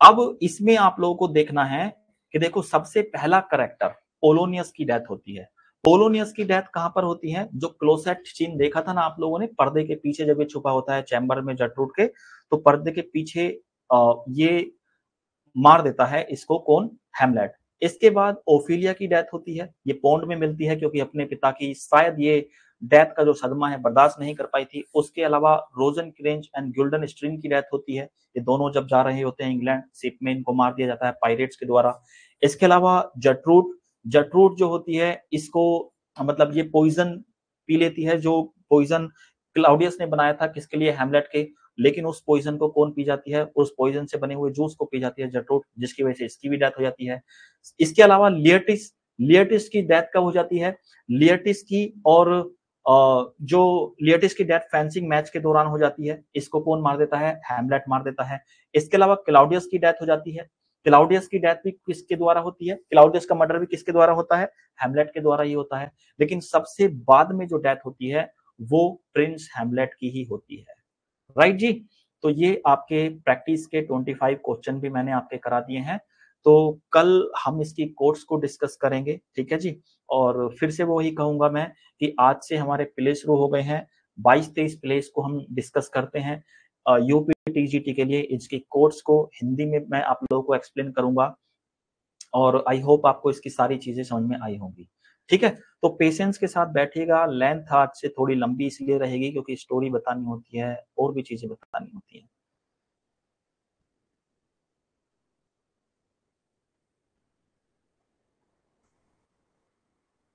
अब इसमें आप लोगों को देखना है कि देखो सबसे पहला करेक्टर पोलोनियस की डेथ होती है। पोलोनियस की डेथ कहां पर होती है? जो क्लोसेट सीन देखा था ना आप लोगों ने, पर्दे के पीछे जब ये छुपा होता है चैम्बर में जटरूट के, तो पर्दे के पीछे ये मार देता है इसको, कौन? हेमलेट। इसके बाद ओफिलिया की डेथ होती है, ये पौंड में मिलती है क्योंकि अपने पिता की शायद ये डेथ का जो सदमा है बर्दाश्त नहीं कर पाई थी। उसके अलावा रोजन क्रेंच एंड गुल्डन स्ट्रीम की डेथ होती है, ये दोनों जब जा रहे होते हैं इंग्लैंड शिप में, इनको मार दिया जाता है पायरेट्स के द्वारा। इसके अलावा जटरूट जटरूट जो होती है इसको, मतलब ये पॉइजन पी लेती है, जो पॉइजन क्लाउडियस ने बनाया था किसके लिए? हेमलेट के। लेकिन उस पॉइजन को कौन पी जाती है? उस पॉइजन से बने हुए जूस को पी जाती है जटरूट, जिसकी वजह से इसकी भी डेथ हो जाती है। इसके अलावा लियटिस लियटिस की डेथ कब हो जाती है? लियटिस की और जो लियटिस की डेथ फेंसिंग मैच के दौरान हो जाती है। इसको कौन मार देता है? हेमलेट मार देता है। इसके अलावा क्लाउडियस की डेथ हो जाती है। क्लाउडियस की डेथ भी किसके द्वारा होती है? क्लाउडियस का मर्डर भी किसके द्वारा होता है? हेमलेट के द्वारा ही होता है। लेकिन सबसे बाद में जो डेथ होती है वो प्रिंस हेमलेट की ही होती है। राइट जी। तो ये आपके प्रैक्टिस के 25 क्वेश्चन भी मैंने आपके करा दिए हैं। तो कल हम इसकी कोर्स को डिस्कस करेंगे, ठीक है जी। और फिर से वही कहूंगा मैं कि आज से हमारे प्ले शुरू हो गए हैं, 22-23 प्लेस को हम डिस्कस करते हैं यूपी टीजीटी के लिए। इसकी कोर्स को हिंदी में मैं आप लोगों को एक्सप्लेन करूंगा और आई होप आपको इसकी सारी चीजें समझ में आई होंगी, ठीक है। तो पेशेंस के साथ बैठिएगा। लेंथ आज से थोड़ी लंबी इसलिए रहेगी क्योंकि स्टोरी बतानी होती है और भी चीजें बतानी होती हैं।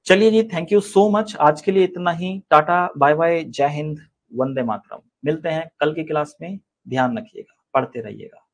चलिए जी, थैंक यू सो मच। आज के लिए इतना ही। टाटा, बाय बाय, जय हिंद, वंदे मातरम। मिलते हैं कल की क्लास में। ध्यान रखिएगा, पढ़ते रहिएगा।